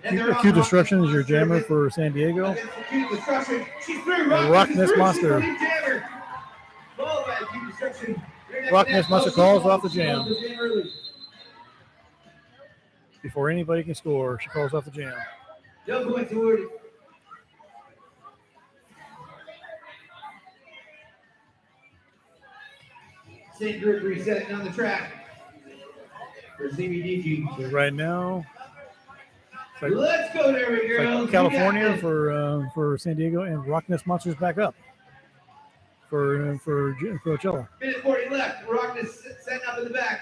Acute Destruction is your jammer for San Diego. Acute Destruction. She's through. Rockness Monster. Rockness Monster calls off the jam. Before anybody can score, she calls off the jam. No points awarded. St. Group resetting on the track for CVDG. So right now, it's like, Let's go, Derby it's Girls. like California for San Diego, and Rockness Monsters back up for Coachella. Minute 40 left. Rockness setting up in the back.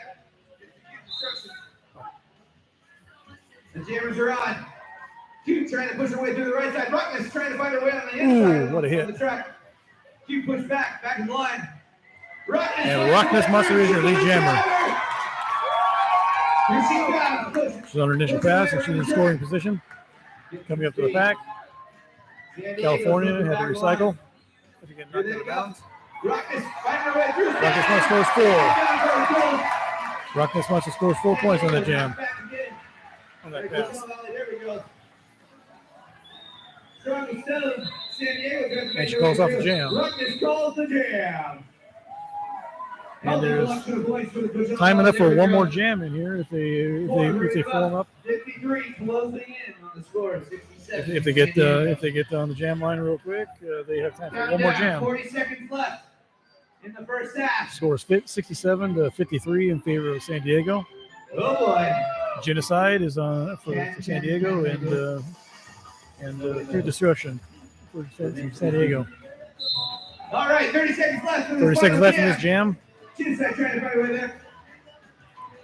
The jammers are on. Q trying to push her way through the right side. Rockness trying to find her way on the inside. What a hit. On the track. Q pushed back in the line. Rockness And Rockness Monster is your lead jammer. Here she comes. She's on her initial pass, and she's in scoring position. Coming up to the pack. California had to recycle. If you get knocked out of bounds. Rockness finding her way through. Rockness Monster scores 4. Rockness Monster scores 4 points on that jam. On that pass. And she calls off the jam. Rockness calls the jam. And there's time enough for one more jam in here if they form up. 53 closing in on the score. 67. If they get on the jam line real quick, they have time for one more jam. 40 seconds left in the first half. Scores 67-53 in favor of San Diego. Oh boy. Genocide is on for San Diego, and Acute Destruction for San Diego. All right, 30 seconds left. 30 seconds left in this jam. Genocide trying to find a way there.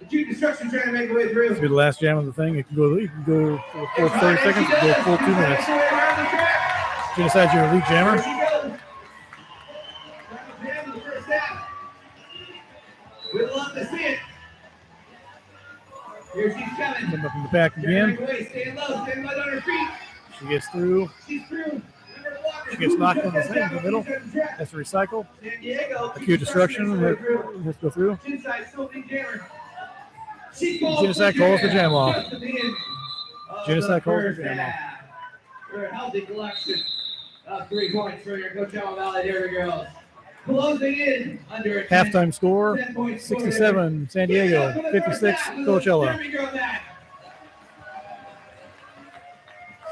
Acute Destruction trying to make a way through. This will be the last jam of the thing. It can go for 30 seconds. It can go full 2 minutes. Genocide's your lead jammer. Here she goes. Jam in the first half. We'd love to see it. Here she's coming. Come up in the back again. Staying low, staying light on her feet. She gets through. She's through. She gets knocked on the middle. Has to recycle. San Diego. Acute destruction. Has to go through. Inside, still lead jammer. Genocide calls the jam off. Genocide calls the First jam off. half. For a healthy collection of 3 points for your Coachella Valley Derby Girls. Closing in under a 10. Halftime score: 10-point score 67 San Diego, 56 Coachella. Derby Girl match.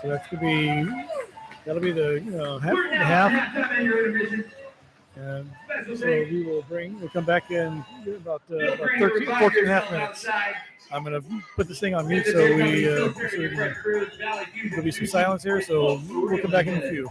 So that'll be the half We're and a now half. at halftime in your intermission. And Special so thanks. we'll come back in about Feel free to 14 revive and a half yourself minutes. outside. I'm gonna put this thing on mute Visit so the we Derby so Filter, your Fred Cruz, Valley Fusion there'll be some Fusion. silence here. So we'll come back in a few.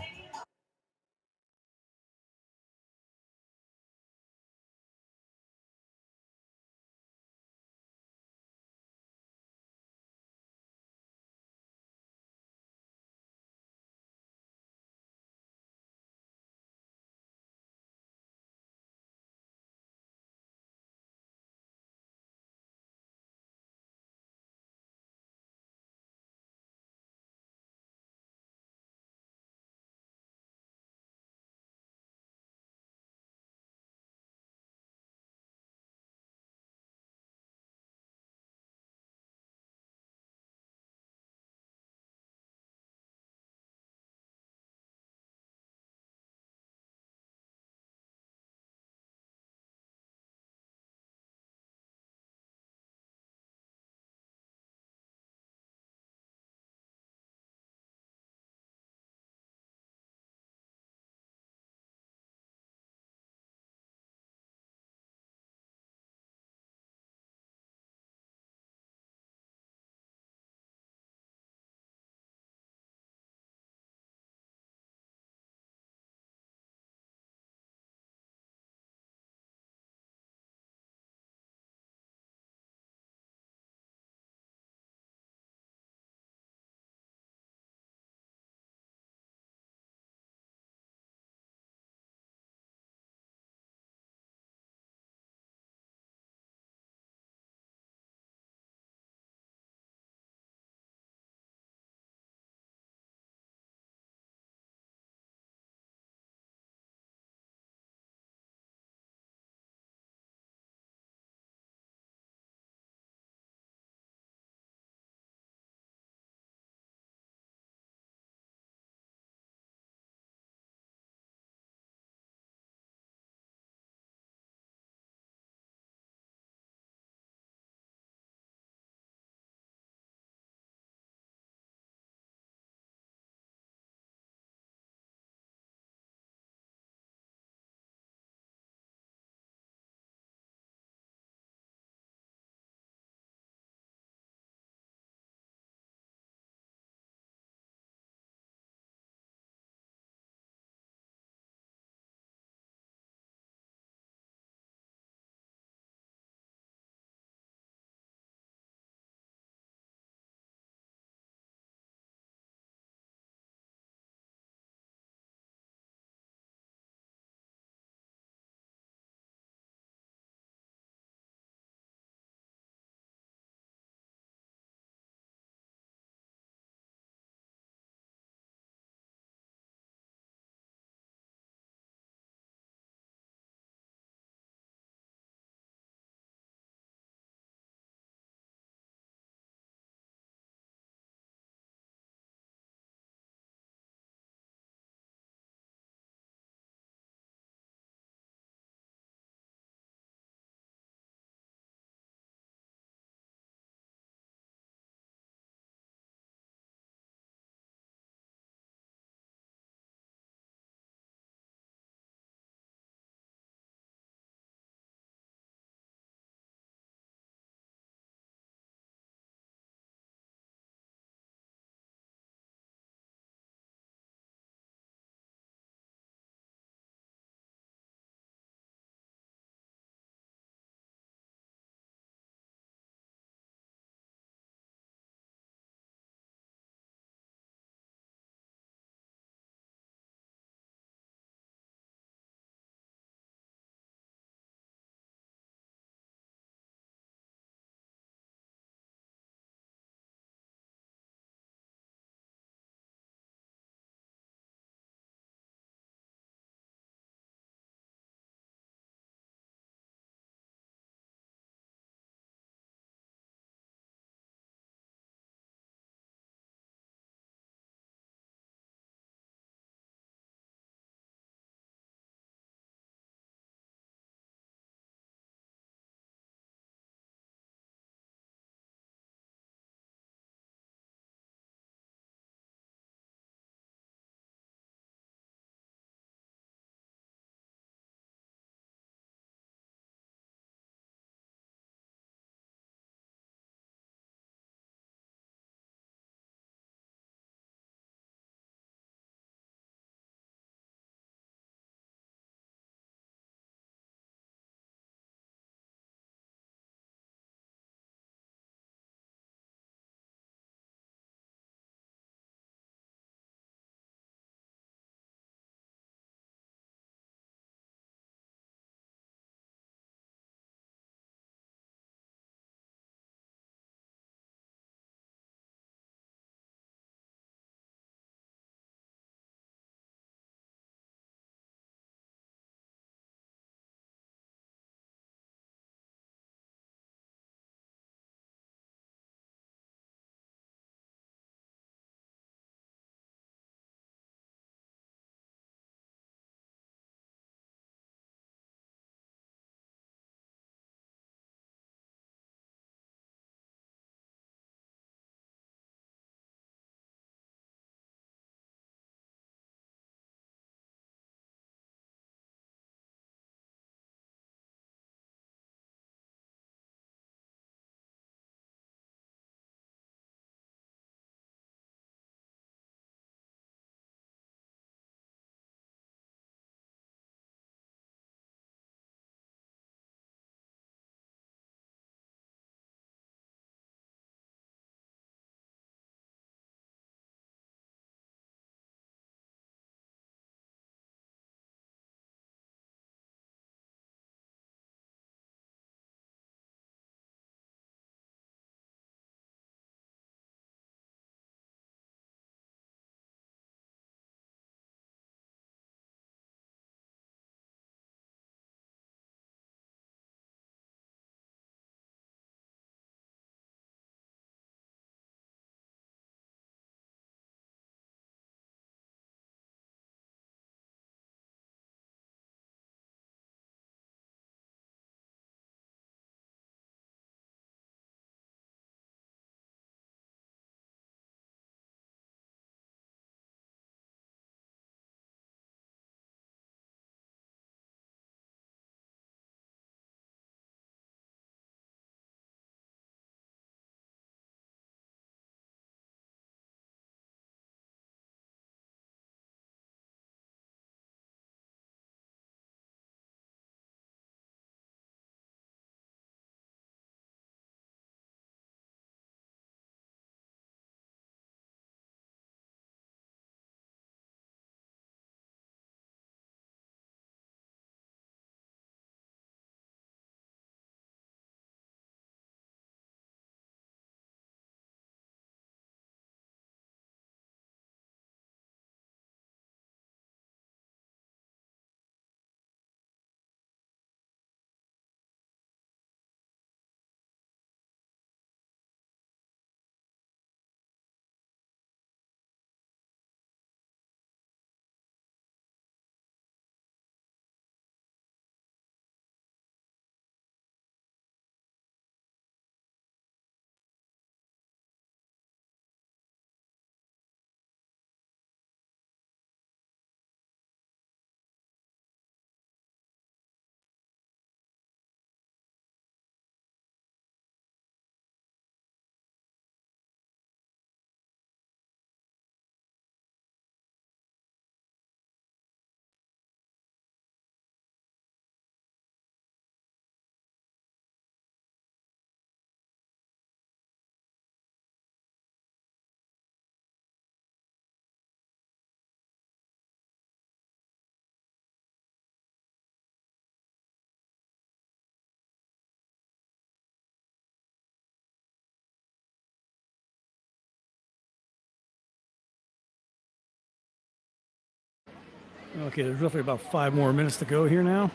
Okay, there's roughly about 5 more minutes to go here now.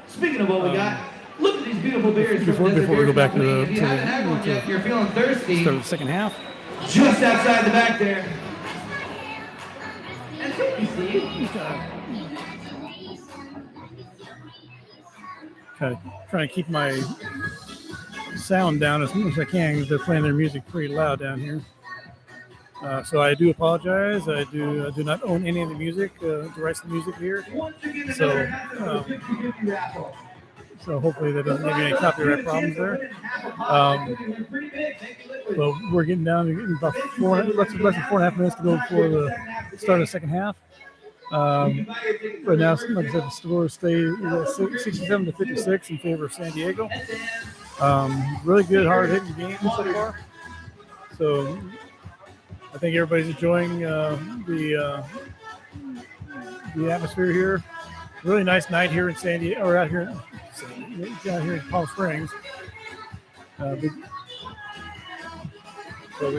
Speaking of what we got, look at these beautiful beers. from Before Desert we Beer go back to Company. the If you haven't had one yet, you're feeling thirsty. start of the second half. Just outside the back there. And thank you, Steve. Trying to keep my sound down as much as I can because they're playing their music pretty loud down here. So I do apologize. I do not own any of the music, the rights to the music here. So so hopefully there doesn't be any copyright problems there. Well, we're getting down to about less than 4.5 minutes to go before the start of the second half. Right now, like I said, the score stays 67-56 in favor of San Diego. Really good, hard-hitting game so far. So I think everybody's enjoying the atmosphere here. Really nice night here in San Diego, or out here in Palm Springs. So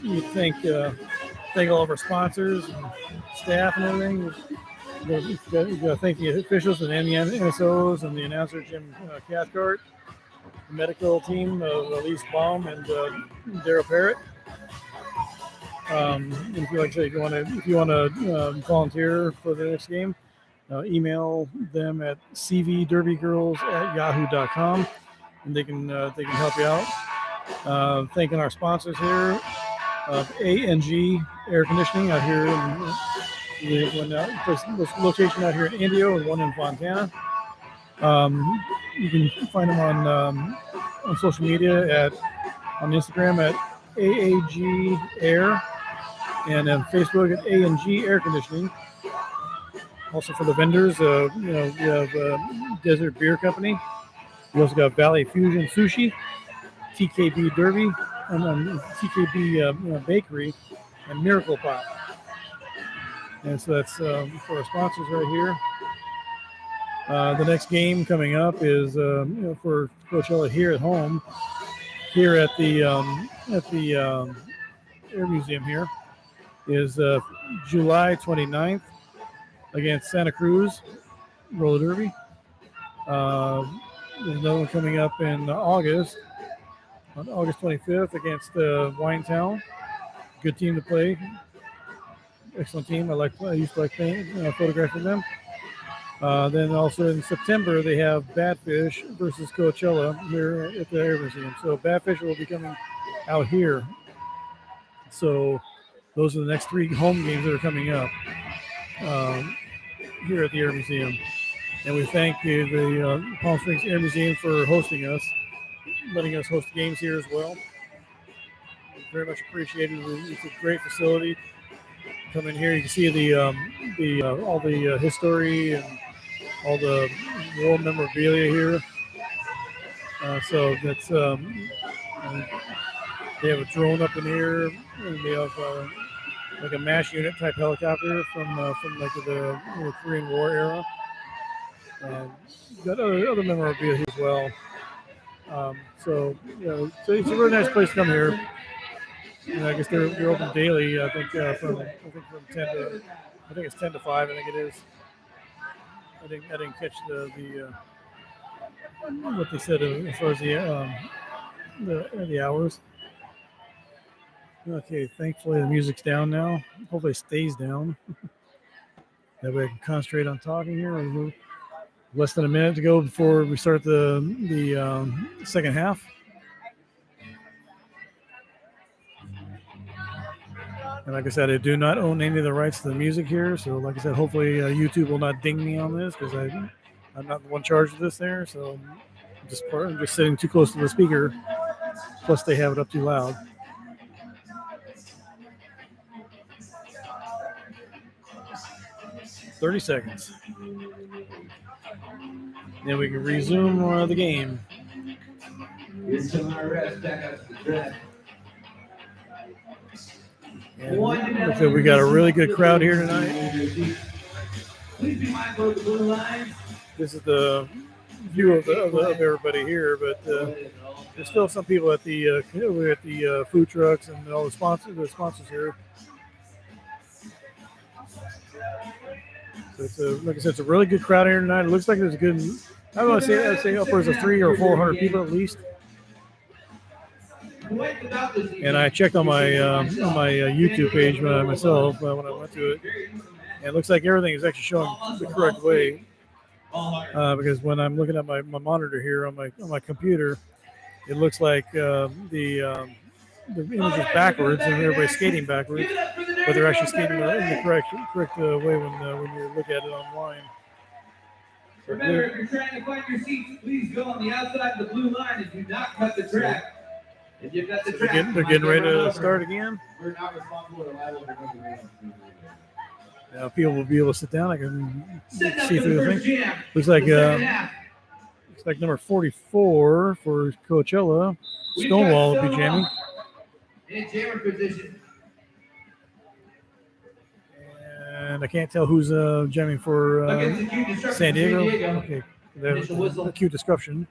we thank all of our sponsors and staff and everything. We got to thank the officials and the NSOs and the announcer Jim Cathcart, the medical team of Elise Baum and Daryl Parrott. If you want to volunteer for the next game, email them at cvderbygirls@yahoo.com, and they can help you out. Thanking our sponsors here, ANG Air Conditioning out here in this location out here in Indio and one in Fontana. You can find them on social media on Instagram at AAG Air and on Facebook at ANG Air Conditioning. Also for the vendors, we have Desert Beer Company. We also got Valley Fusion Sushi, TKB Derby, and TKB Bakery, and Miracle Pop. And so that's for our sponsors right here. The next game coming up is for Coachella here at home, here at the Air Museum here, is July 29th against Santa Cruz Roller Derby. There's another one coming up in August, on August 25th against Winetown. Good team to play. Excellent team. I used to like photographing them. Then also in September they have Badfish versus Coachella here at the Air Museum. So Badfish will be coming out here. So those are the next 3 home games that are coming up here at the Air Museum. And we thank the Palm Springs Air Museum for hosting us, letting us host games here as well. Very much appreciated. It's a great facility. Come in here, you can see all the history and all the war memorabilia here. So that's they have a drone up in here, and they have like a MASH unit type helicopter from like the Korean War era. Got other memorabilia as well. So it's a really nice place to come here. And I guess they're open daily. I think from 10 to 5. I think it is. I didn't catch the what they said as far as the hours. Okay, thankfully the music's down now. Hopefully it stays down. That way I can concentrate on talking here. Less than a minute to go before we start the second half. And like I said, I do not own any of the rights to the music here. So like I said, hopefully YouTube will not ding me on this because I'm not the one charged with this there. So I'm just sitting too close to the speaker. Plus they have it up too loud. "30 seconds. Then we can resume the game. And like I said, we got a really good crowd here tonight. This is the view of everybody here, but there's still some people at the food trucks and all the sponsors here. So it's like I said, it's a really good crowd here tonight. It looks like there's a good, I'd say upwards of 300 or 400 people at least. And I checked on my YouTube page myself when I went to it. And it looks like everything is actually showing the correct way. Because when I'm looking at my monitor here on my computer, it looks like the image is backwards and everybody's skating backwards, but they're actually skating in the correct way when you look at it online. Remember, if you're trying to find your seats, please go on the outside of the blue line and do not cut the track. If you've got the track, they're getting ready to start again. We're not responsible or liable for going around. Now people will be able to sit down. I can see through the thing. Jam. Looks like number 44 for Coachella. Stonewall will be jamming. In jammer position. And I can't tell who's jamming for San Diego. Okay, the cue disruption.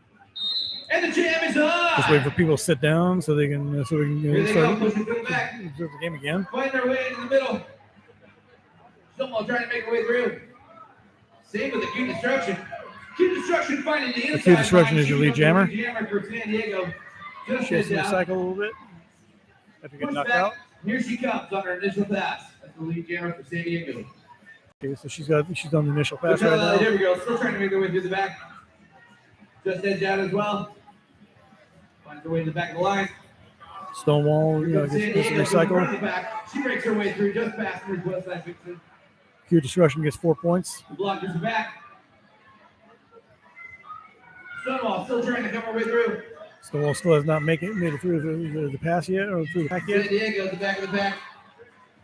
And the jam is on. Just wait for people to sit down so we can Here they start go, pushing to the back. observe the game again. Find their way into the middle. Stonewall trying to make her way through. Same with the cue destruction. Cue destruction finding the inside. The cue destruction is your lead jammer. Jammer for San Diego. Just She has to down. cycle a little bit. After you get Push knocked back. out. Here she comes on her initial pass. That's the lead jammer for San Diego. Okay, so she's done the initial pass Coachella right Valley now. Derby Girls still trying to make their way through the back. Just edge out as well. Finds her way to the back of the line. Stonewall, gets recycled. She breaks her way through just past her west side fixer. Cue destruction gets 4 points. The blockers are back. Stonewall still trying to come her way through. Stonewall still has not made it through the pass yet, or through the pack San yet. Diego at the back of the pack.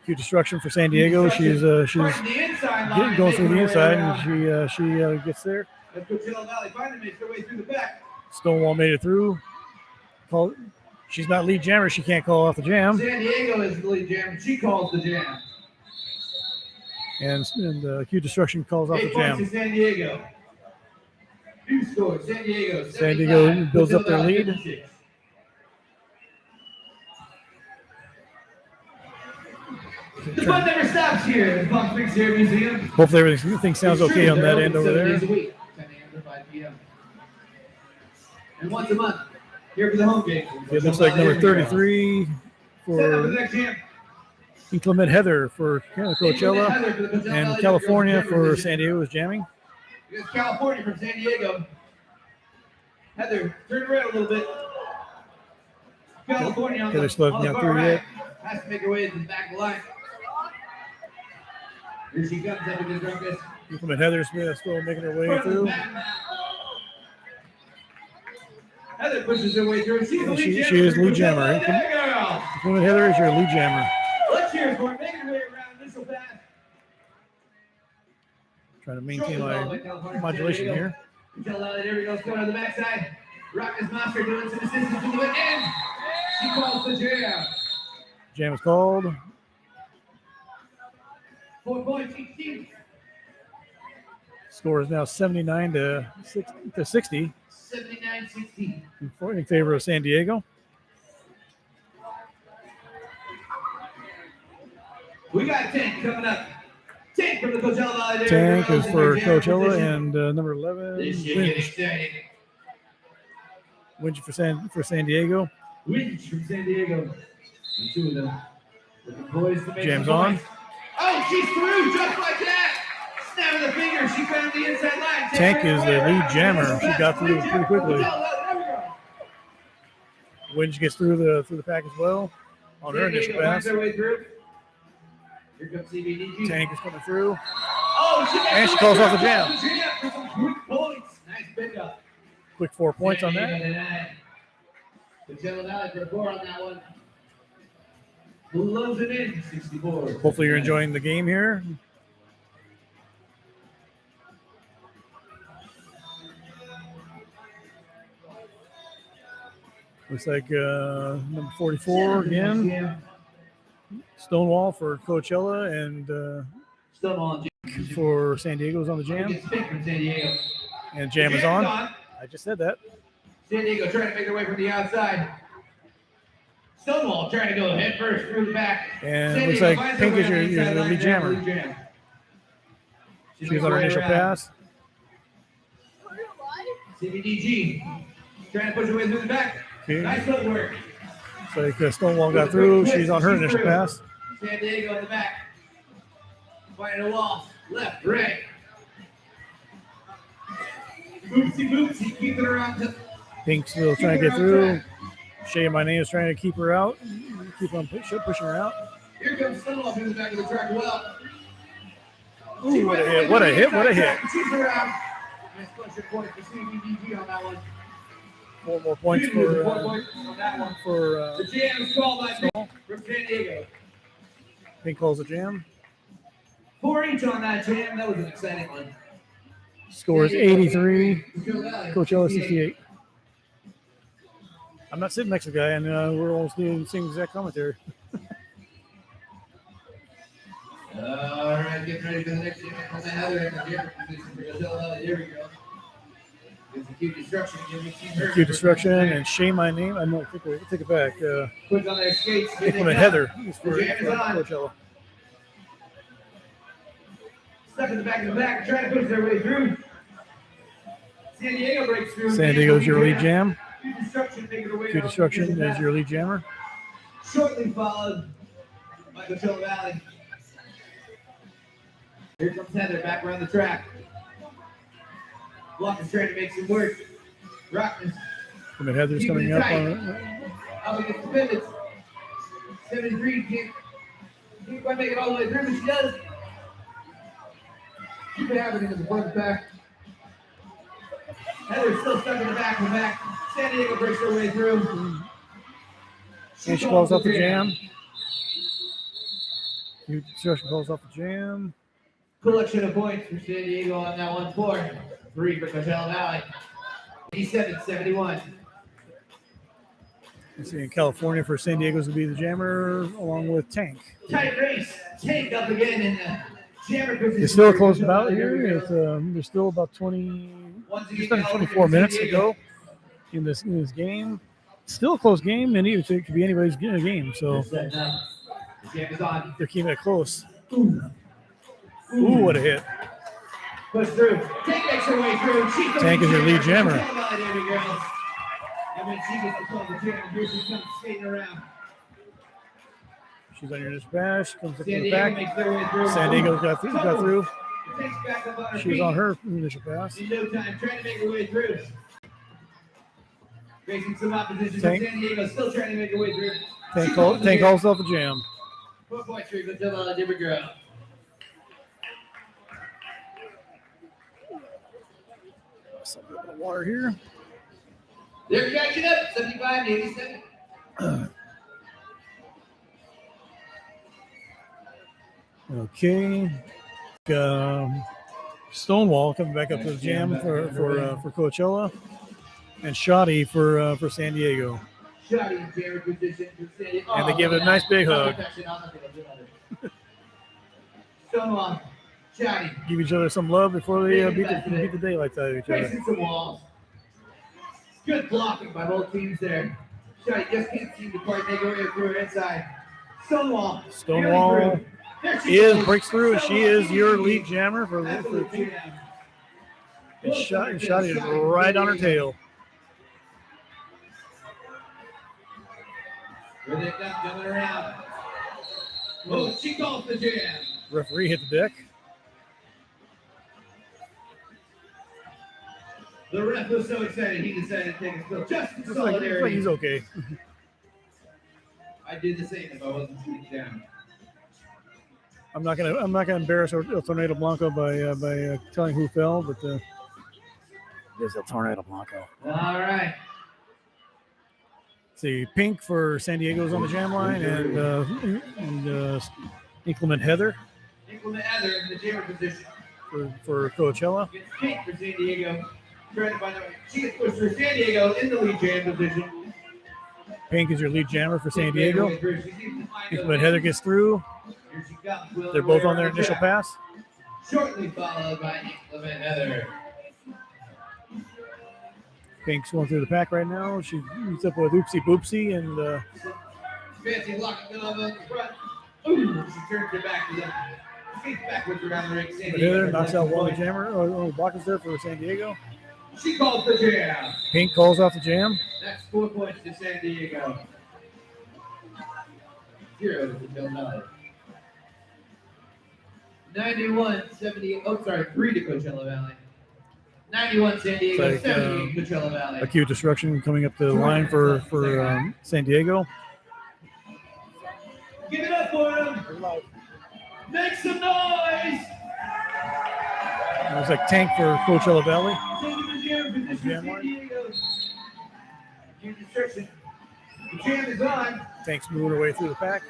Cue destruction for San Diego. She's Fighting the inside line, going through the making her way inside, around. and she gets there. That's Coachella Valley finally makes her way through the back. Stonewall made it through. She's not lead jammer. She can't call off the jam. San Diego is the lead jam. She calls the jam. And cue destruction calls off the 8 points to jam. San Diego. New score, San Diego. San Diego 75, builds up their Coachella lead. 56. The fun never stops here at the Palm Springs Air Museum. Hopefully everything sounds It's okay true, on they're that open end over 7 there. days a week, 10 a.m. to 5 p.m. And once a month, here for the home games. It looks like number 33 Set up for the next jam. Inclement Heather for Coachella, Heather for the Coachella and Valley California Derby for Girls. San Diego is jamming. Here's California from San Diego. Heather, turn around a little bit. California on Heather still the hasn't got far through right. yet. Has to make her way to the back of the line. Here she comes up with the drunkest. Inclement Heather's still making her way Front of the through. back. Heather pushes her way through. She's the lead She jammer is for lead Coachella jammer. Valley Derby Girls. Inclement Heather is your lead jammer. Let's cheer for her. Making her way around initial pass. Trying to maintain my modulation here. Coachella Valley Derby Girls going on the backside. Rockets Monster doing some assistance to the end. She calls the jam. Jam is called. 4 points each team. Score is now 79 to 60 79-60. in favor of San Diego. We got Tank coming up. Tank from the Coachella Valley Derby Tank Girls is in for your jammer Coachella, position. and number 11 This should get Winch exciting. for San Diego. Winch from San Diego. And 2 of them. Looking poised to make Jams some on. points. Oh, she's through just like that. Snap of the finger. She found the inside line. Tank is the lead jammer. She got through pretty quickly. Winch gets through the pack as well on her initial pass. Their way through. Here comes CVDG. Tank is coming through. Oh, she And she calls off the jam. For some quick points. Nice pickup. Quick 4 points on that. Coachella Valley for 4 on that one. Loves it in 64. Hopefully you're enjoying the game here. Looks like number 44 again. Yeah. Stonewall for Coachella, and Stonewall for San Diego's on the jam. Gets picked from San Diego. And jam is on. I just said that. San Diego trying to make their way from the outside. Stonewall trying to go head first through the back. And San looks Diego like finds Pink their is way your on the inside lead line, jammer. lead jam. She's on her initial pass. CVDG. Trying to push her way through the back. Okay. Nice footwork. So Stonewall got through. She's on her initial pass. San Diego in the back. Fighting the wall. Left, right. Boopsie, keeping her out. Pink's still trying to get through. Shay, my name, is trying to keep her out. Keep on pushing her out. Here comes Stonewall through the back of the track. Well. Ooh, what a hit. What a hit. What a hit. She's her out. Nice bunch of points for CVDG on that one. 4 more points for the jam is called by Pink from San Diego. Pink calls a jam. 4 each on that jam. That was an exciting one. Score is 83. Coachella 68. I'm not sitting next to the guy, and we're almost doing the same exact commentary. All right, getting ready for the next jam. On the other end of the position for Coachella Valley Derby Girls. It's a cute destruction. Cute destruction, and Shay, my name. I know. Take it back. Puts on their skates. Heather for The jam is on. Coachella. Stuck in the back of the back, trying to push their way through. San Diego breaks through. San Diego's your lead jam. Cute destruction making her way Cute destruction is your lead jammer. Shortly followed by Coachella Valley. Here comes Heather back around the track. Block is trying to make some work. Rockman. And Heather's coming up on it. Up against the pivots. 73 can't quite make it all the way through, but she does. Keep it happening in the front back. Heather's still stuck in the back. San Diego breaks her way through. And she calls off the jam. Cute destruction calls off the jam. Collection of points for San Diego on that 1-4. 3 for Coachella Valley. 87-71. Let's see, in California for San Diego's to be the jammer, along with Tank. Tight race. Tank up again in the jammer position. It's still a close bout here. There's still about 24 minutes to go in this game. Still a close game, and it could be anybody's game. So The jam is on. they're keeping it close. Ooh, what a hit. Push through. Tank makes her way through. Tank is your lead jammer. And when she gets to call the jam, here she comes skating around. She's on your dispatch. Comes up to San the Diego back. makes their way through. San Diego got through. Tank's back up on her She's feet. on her initial pass. In no time, trying to make her way through. Facing some opposition. Tank. San Diego still trying to make her way through. Tank calls off the jam. 4 points for Coachella Valley Derby Girls. Some bit of water here. They're catching up. 75-87. Okay. Stonewall coming back up to the jam for Coachella, and Shoddy for San Diego. Shot in jammer position for San Diego. And they give it a nice big hug. Stonewall. Shotty. Give each other some love before they beat the daylights out of each other. Facing some walls. Good blocking by both teams there. Shotty just can't seem to quite make her way through her inside. Stonewall. Stonewall breaks through, and she is your lead jammer for the team. And Shoddy is right on her tail. Where they got jumping around. Oh, she calls the jam. Referee hit the deck. The ref was so excited he decided to take a spill just in Looks solidarity. like he's okay. I'd do the same if I wasn't sitting down. I'm not gonna embarrass El Tornado Blanco by telling who fell, but there's El Tornado Blanco. All right. See, Pink for San Diego's on the jam line, and Inclement Heather Inclement Heather in the jammer position. for Coachella. Gets Pink for San Diego. Trying to find out. She gets pushed for San Diego in the lead jam position. Pink is your lead jammer for San Diego. Inclement Heather gets through. Here she comes. They're both on their initial pass. Shortly followed by Inclement Heather. Pink's going through the pack right now. She meets up with Oopsie Boopsie, and Fancy locking glove on the front. Ooh, she turns her back to them. Skates backwards around the ring. San But Diego Heather knocks out one of the points. jammer or blockers there for San Diego. She calls the jam. Pink calls off the jam. That's 4 points to San Diego. 0 to Coachella Valley. 91-78. Oh, sorry, 3 to Coachella Valley. 91 San Diego, It's like, 78 Coachella Valley. Acute destruction coming up the line for San Diego. Give it up for him. Make some noise. It was like tank for Coachella Valley. Take the jam position for Jam San line. Diego. Acute destruction. The jam is on. Tank's moving away through the pack.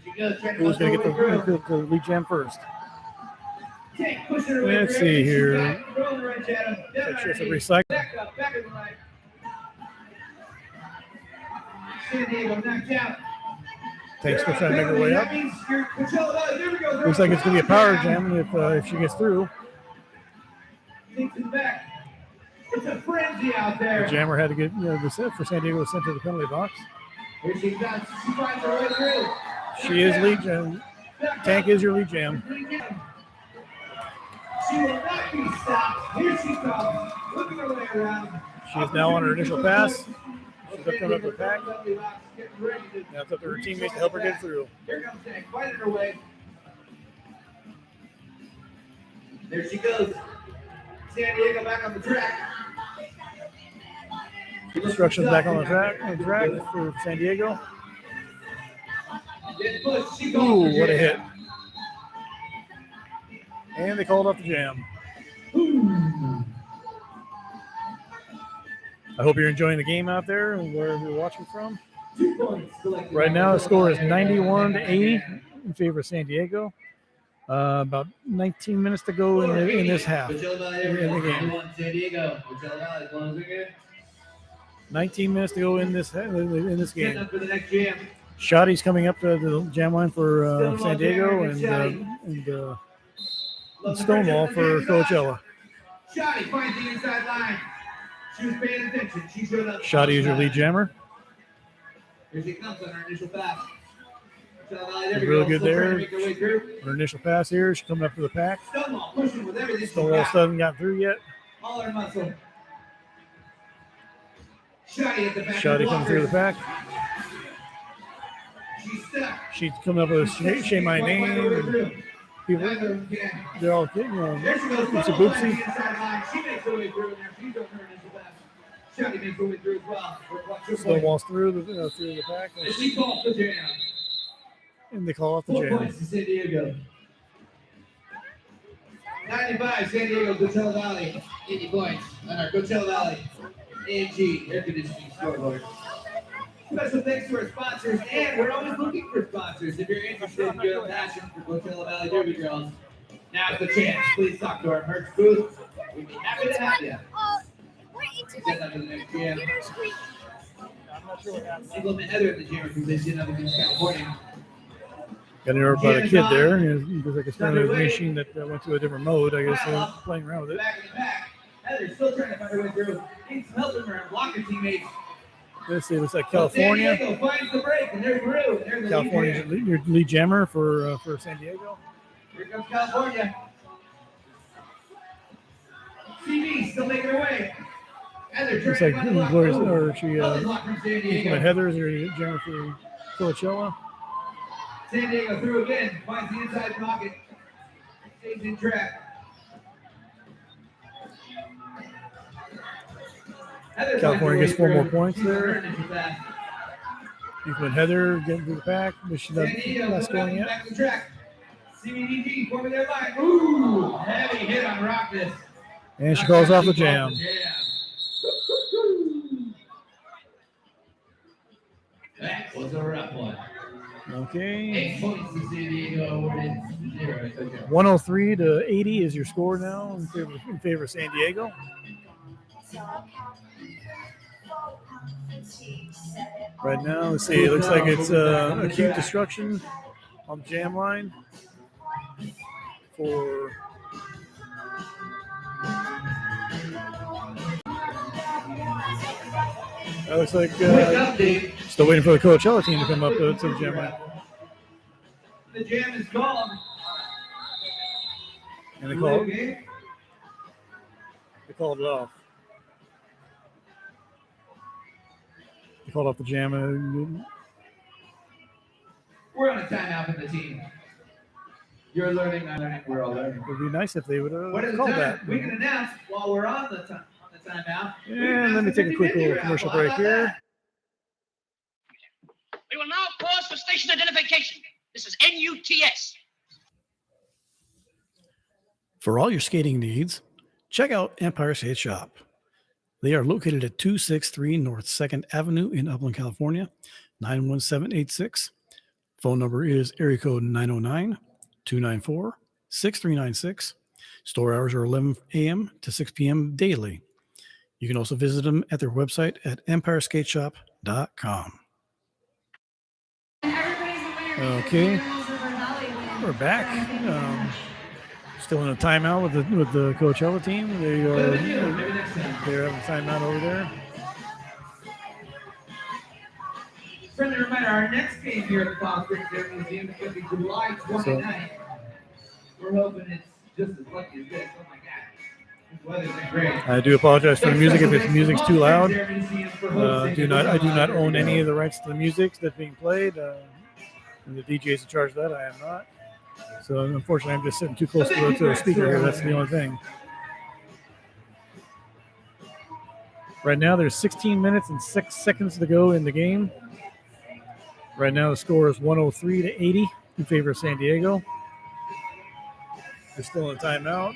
She goes trying to Who's going to muscle get her way through. the lead jam first? Tank pushing her way Let's through. see She's here. got rolling right at him. Down That's on her just a knees. recycle. Back up, back of the line. San Diego knocked out. Tank's still trying to make her way up. That means you're Coachella Valley. There we go. Looks like it's going to be a power jam if she gets through. Takes it back. It's a frenzy out The there. jammer had to get the set for San Diego was sent to the penalty box. Here she comes. She finds her way through. She is lead jam. Tank is your lead jam. She will not be stopped. Here she comes. Looking her way around. She is now on her initial pass. She's up coming up the pack. Getting ready to- Now it's up to her teammates to help her get through. Here comes Tank, fighting her way. There she goes. San Diego back on the track. Destruction's back on the track for San Diego. Getting pushed. She goes Ooh, for what a jam. hit. And they called off the jam. I hope you're enjoying the game out there, wherever you're watching from. 2 points collected. Right now, the score is 91-80 in favor of San Diego. About 19 minutes to go in this half. Coachella Valley in the Derby Girls, game. 91 San Diego. Coachella Valley, closing it. 19 minutes to go in this Setting game. up for the next jam. Shotty's coming up to the jam line for San Diego and Stonewall for Coachella. Shotty finds the inside line. She was paying attention. She showed up. Shotty is your lead jammer. Here she comes on her initial pass. Coachella Valley Derby Real Girls good still trying there. to make her way through. Her initial pass here. She's coming up to the pack. Stonewall pushing with everything she Stonewall got. still hasn't gotten through yet. All her muscle. Shotty at the back. Shotty coming through the pack. She's stuck. She's coming up with Say My Name. And people, Neither of them can. they're all getting There she goes. it's a Stonewall finds the boopsie. inside line. She makes her way through. Now she's on her initial pass. Shotty makes her way through as well. Stonewall's through the pack. And she calls the jam. And they call off the 4 jam. points to San Diego. 95, San Diego, Coachella Valley. 80 points on our Coachella Valley AG air conditioning scoreboard. Special thanks to our sponsors, and we're always looking for sponsors. If you're interested in your passion for Coachella Valley Derby Girls, now's the chance. Please talk to our merch booth. We'd be happy to have you. Get under the next jam. Implement Heather in the jam position of the California. Got to know about a kid there. Because like it's kind of a machine that went to a different mode. I guess they're playing around with it. Back in the back. Heather's still trying to find her way through. Needs some help from her blocker teammates. Let's see. Looks like San California. Diego finds the break, and they're through. There's the California's lead your lead jammer for San Diego. here comes California. CV still making her way. Heather Looks trying like to find the block. Gloria's Ooh, or she another block from San Diego. Heather's your jammer for Coachella. San Diego through again. Finds the inside pocket. Stays in track. Heather California finds gets her way 4 more through. points She's on there. her initial pass. Even Heather getting to the pack, but she San doesn't Diego not scoring coming yet. back to the track. CVDG forming their line. Ooh, heavy hit on Rockness. And she calls off the jam. That was a rough one. Okay. 8 points to San Diego awarded 0. 103 to 80 is your score now in favor of San Diego. Right now, let's see. It looks like it's acute destruction on the jam line for. That looks like still waiting for the Coachella team to come up to the jam line. The jam is called. And they called it off. They called off the jam. We're on a timeout from the team. You're learning, I'm learning, we're all learning. It would be nice if they would What is have the called time? that. We can announce while we're on the timeout. And let me take a quick little commercial break here. We will now pause for station identification. This is NUTS. For all your skating needs, check out Empire Skate Shop. They are located at 263 North 2nd Avenue in Upland, California, 91786. Phone number is area code 909-294-6396. Store hours are 11 a.m. to 6 p.m. daily. You can also visit them at their website at empireskateshop.com. Okay, we're back. Still in a timeout with the Coachella team. They're having a timeout over there. Friendly reminder, our next game here at the Palm Springs Air Museum is going to be July 29th. We're hoping it's just as lucky as this. Oh my God. This weather's been great. I do apologize for the music if the music's too loud. I do not own any of the rights to the music that's being played. And the DJ is in charge of that. I am not. So unfortunately, I'm just sitting too close to the speaker here. That's the only thing. Right now, there's 16 minutes and 6 seconds to go in the game. Right now, the score is 103-80 in favor of San Diego. They're still in timeout.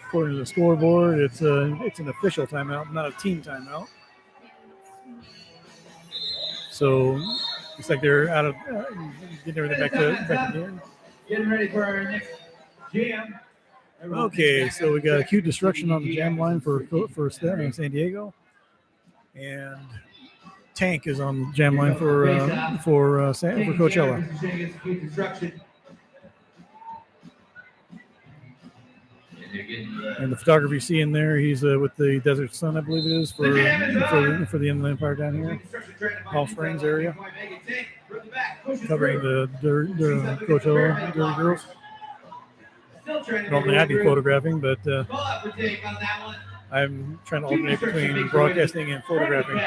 According to the scoreboard, it's an official timeout, not a team timeout. So it's like they're out of getting everything back to the end. Getting ready for our next jam. Okay, so we got acute destruction on the jam line for San Diego, and Tank is on the jam line for Coachella. And the photography you see in there, he's with the Desert Sun, I believe it is, for the Inland Empire down here, Palm Springs area, covering the Coachella Derby Girls. Normally I'd be photographing, but I'm trying to alternate between broadcasting and photographing.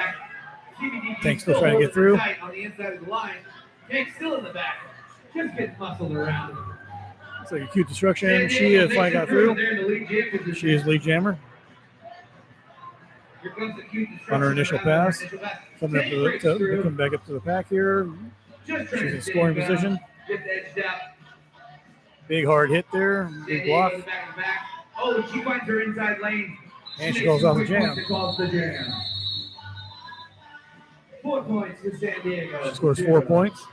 Tank's still trying to get through. On the inside of the line. Tank's still in the back. Just getting muscled around. It's like acute destruction. She finally got through. She is lead jammer. On her initial pass. Coming back up to the pack here. She's in scoring position. Big hard hit there. Big block. Oh, she finds her inside lane. And she goes off the jam. 4 points for San Diego. She scores 4 points.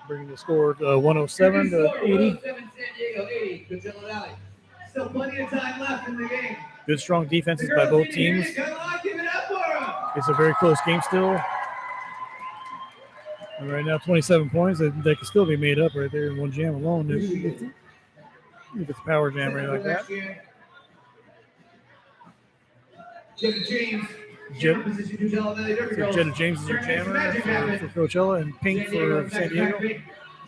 Bringing the score 107 to 80. San Diego 80. Coachella Valley. Still plenty of time left in the game. Good strong defenses by both teams. It's a very close game still. And right now, 27 points. That can still be made up right there in one jam alone. If it's a power jam right like that. Jetta James. Jetta James is your jammer for Coachella, and Pink for San Diego.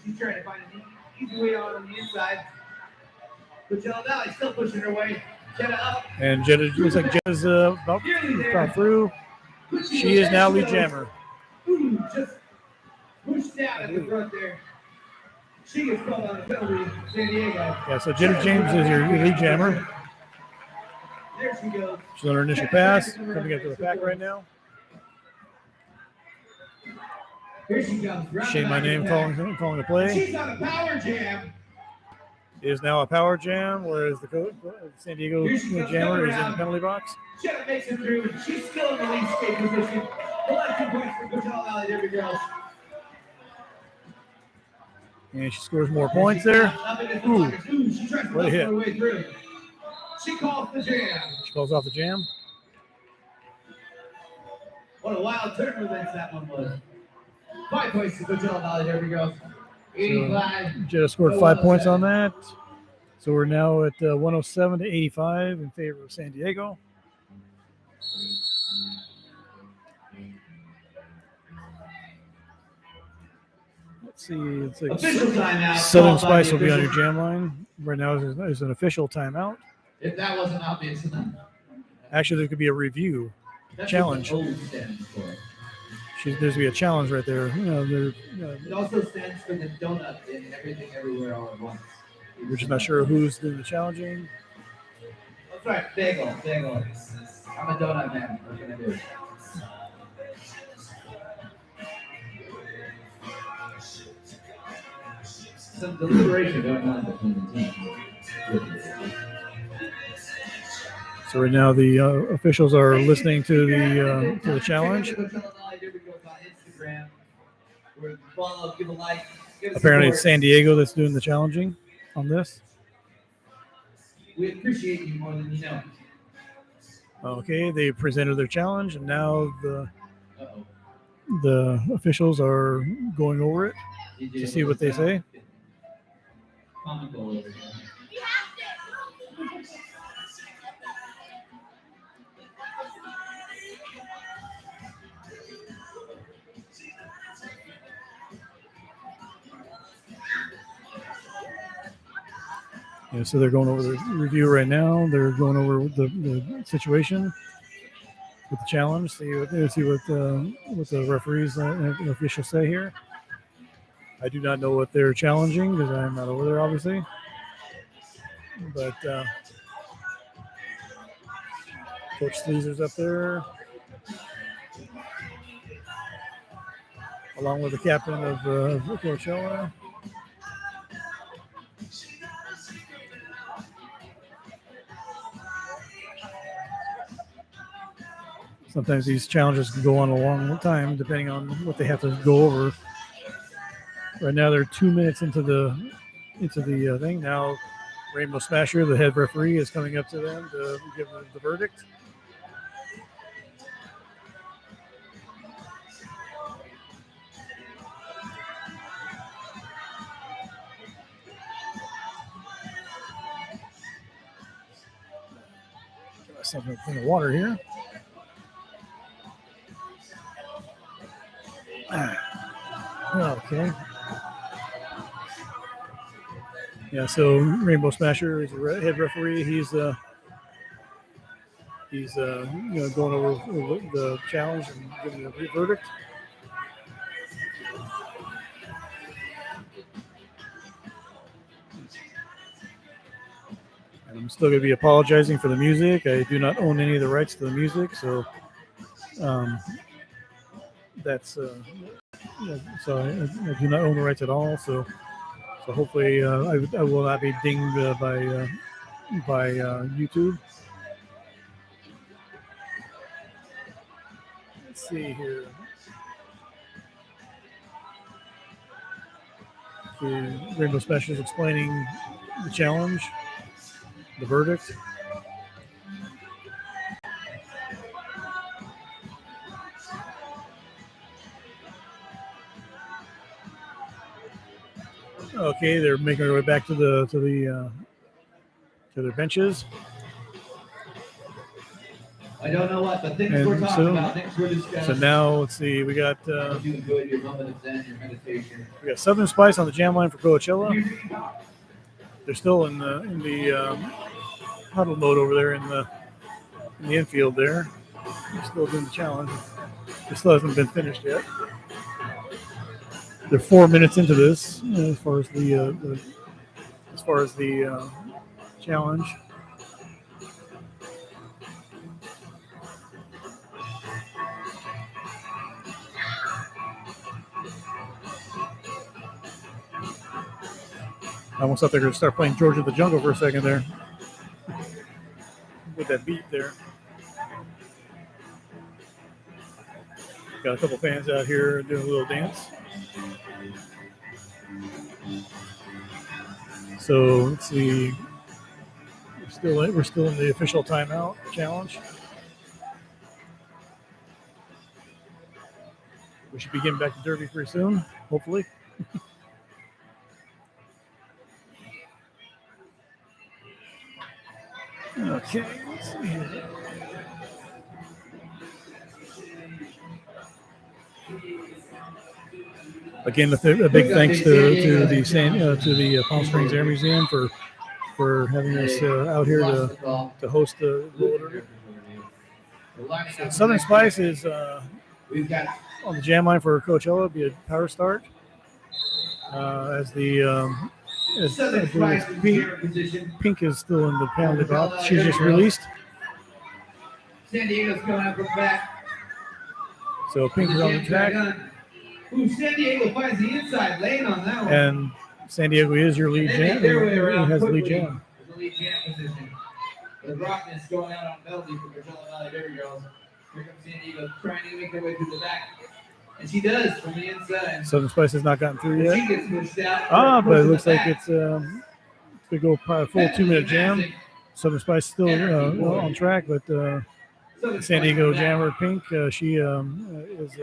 She's trying to find an easy way out on the inside. Coachella Valley still pushing her way. Jetta up. And Jetta looks like Jetta's about through. She is now lead jammer. Just pushed down at the front there. She gets called on a penalty, San Diego. Yeah, so Jetta James is your lead jammer. There she goes. She's on her initial pass, coming up to the pack right now. Here she comes. Shane, my name, calling the play. She's on a power jam. It is now a power jam, whereas the San Diego jammer is in the penalty box. Jetta makes it through, and she's still in the lead skate position. 11 points for Coachella Valley Derby Girls. And she scores more points there. Ooh, she tries to what a hit. her way through. She calls the jam. She calls off the jam. What a wild turn of events that one was. 5 points to Coachella Valley Derby Girls. 85. Jetta scored 5 points on that. So we're now at 107 to 85 in favor of San Diego. let's see. It's like Official timeout. Southern called by Spice the will be on your official- jam line. Right now is an official timeout. If that wasn't obvious enough. Actually, there could be a review That's challenge. what the O stands for. There's going to be a challenge right there. It also stands for the donut in Everything Everywhere All at Once. We're just not sure who's doing the challenging. That's right, bagel. I'm a donut man. What can I do? Some deliberation going on between the teams. So right now the officials are listening to the challenge. Coachella Valley Derby Girls on Instagram. Follow, give a like. Apparently it's San Diego that's doing the challenging on this. We appreciate you more than you know. Okay, they presented their challenge, and now the officials are going over it to see what they say. Comical over here. Yeah, so they're going over the review right now. They're going over the situation with the challenge. See what the referees and officials say here. I do not know what they're challenging because I'm not over there, obviously. But Coach Sleezer's up there, along with the captain of Coachella. Sometimes these challenges can go on a long time, depending on what they have to go over. Right now, they're 2 minutes into the thing. Now, Rainbow Smasher, the head referee, is coming up to them to give the verdict. Something of water here. Okay. Yeah, so Rainbow Smasher is the head referee. He's going over the challenge and giving the verdict. And I'm still going to be apologizing for the music. I do not own any of the rights to the music, so that's so I do not own the rights at all. So hopefully I will not be dinged by YouTube. Let's see here. Okay, Rainbow Special is explaining the challenge, the verdict. Okay, they're making their way back to their benches. I don't know what, but things we're talking about, things we're discussing. So now let's see, we got you enjoyed your moment of Zen, your meditation. We got Southern Spice on the jam line for Coachella. They're still in the huddle mode over there in the infield there. They're still doing the challenge. It still hasn't been finished yet. They're 4 minutes into this as far as the challenge. I almost thought they were going to start playing George of the Jungle for a second there. With that beat there. Got a couple fans out here doing a little dance. So let's see. We're still in the official timeout challenge. We should be getting back to Derby pretty soon, hopefully. Okay, let's see here. Again, a big thanks to the Palm Springs Air Museum for having us out here to host the roller derby. So Southern Spice is We've got on the jam line for Coachella. It'll be a power start as Southern Spice in zero position. Pink is still in the penalty box. She's just released. San Diego's coming up from back. So Pink is on the track. Ooh, San Diego finds the inside lane on that one. And San Diego is your lead jam. They make their way around Has the lead quickly. jam. The lead jam position. The Rockness going out on penalty for Coachella Valley Derby Girls. Here comes San Diego trying to make their way through the back. And she does from the inside. Southern Spice has not gotten through And she yet. gets pushed out. But it pushed in looks the like back. it's going to go probably a full 2-minute jam. Southern Spice still on track, but Southern San Spice Diego in the back. jammer Pink, she Here she comes,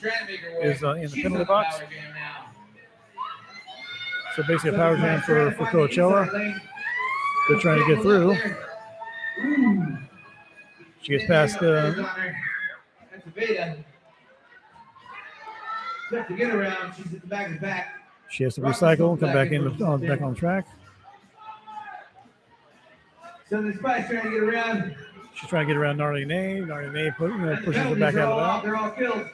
trying to make her way. is in the She's penalty on the box. power jam now. So basically a power Southern jam Spice trying for to find the Coachella. inside lane. They're trying to get through. Ooh. She gets past That's a beta. Tough to get around. She's at the back of the back. she has to recycle and come back on track. Southern Spice trying to get around. She's trying to get around Gnarly Nay. Gnarly Nay And the pushes her penalties back are out all of off. the They're all killed. back.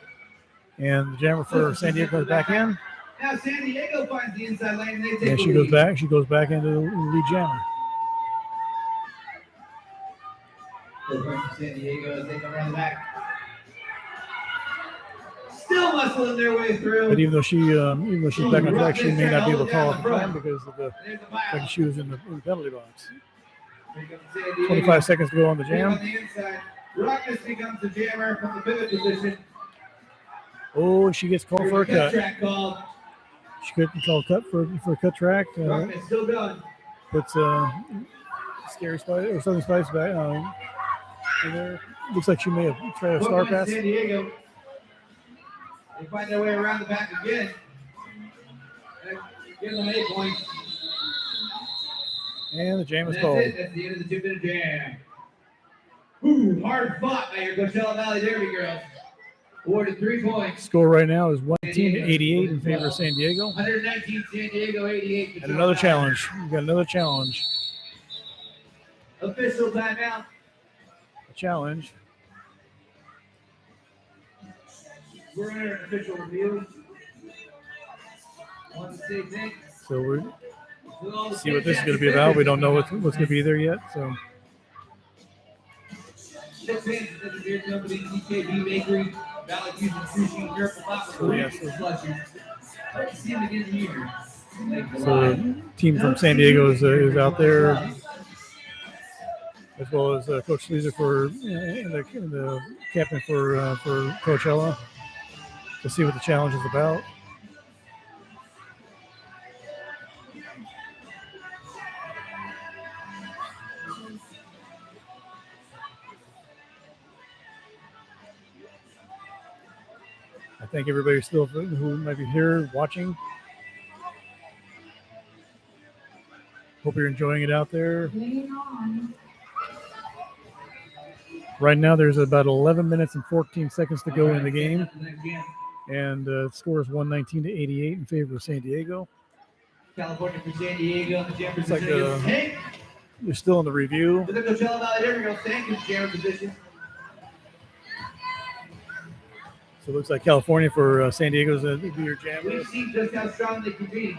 And the jammer for San Diego goes back in. Now San Diego finds the inside lane and they take And the she goes lead. back. She goes back into the lead jammer. Good point for San Diego as they come around the back. Still muscling their way through. But even though she's back on track, she may not be able to call at the time because of the There's the fact that she was in the penalty box. Here comes San Diego. 25 seconds to go on the Here jam. on the inside. Rockness becomes the jammer from the pivot position. Oh, she gets called for a cut. Track called. She couldn't call cut for a cut track. Rockness still going. Puts Scary Spice or Southern Spice back in there. Looks like she may have tried a star Welcome to pass. San Diego. They find their way around the back again. Give them 8 points. And the jam And is that's called. it. That's the end of the 2-minute jam. Ooh, hard fought by your Coachella Valley Derby Girls. Awarded 3 points. Score right now is 119-88 in favor of San Diego. 119 San Diego, 88. And Coachella another Valley. challenge. We've got another challenge. Official timeout. A challenge. We're under an official review. Want to say thanks. So we're to all the see what this is going to be fantastic about. We don't know players. what's going to be there yet. So Six hands to the beer company, TKB Bakery, Valley Fusion Sushi, Miracle Papa, Oh, yes. Slushies. Hope to see them again here. Thank you. the team from San Diego is out there, as well as Coach Sleazer and the captain for Coachella, to see what the challenge is about. I thank everybody still who might be here watching. Hope you're enjoying it out there. Right now, there's about 11 minutes and 14 seconds to go in the game, and the score is 119-88 in favor of San Diego. California for San Diego, Jefferson. It's like Hey, they're still in the review. for the Coachella Valley Derby Girls, thank you, jammer position. So it looks like California for San Diego's your jammer, We've seen just how strong they can be.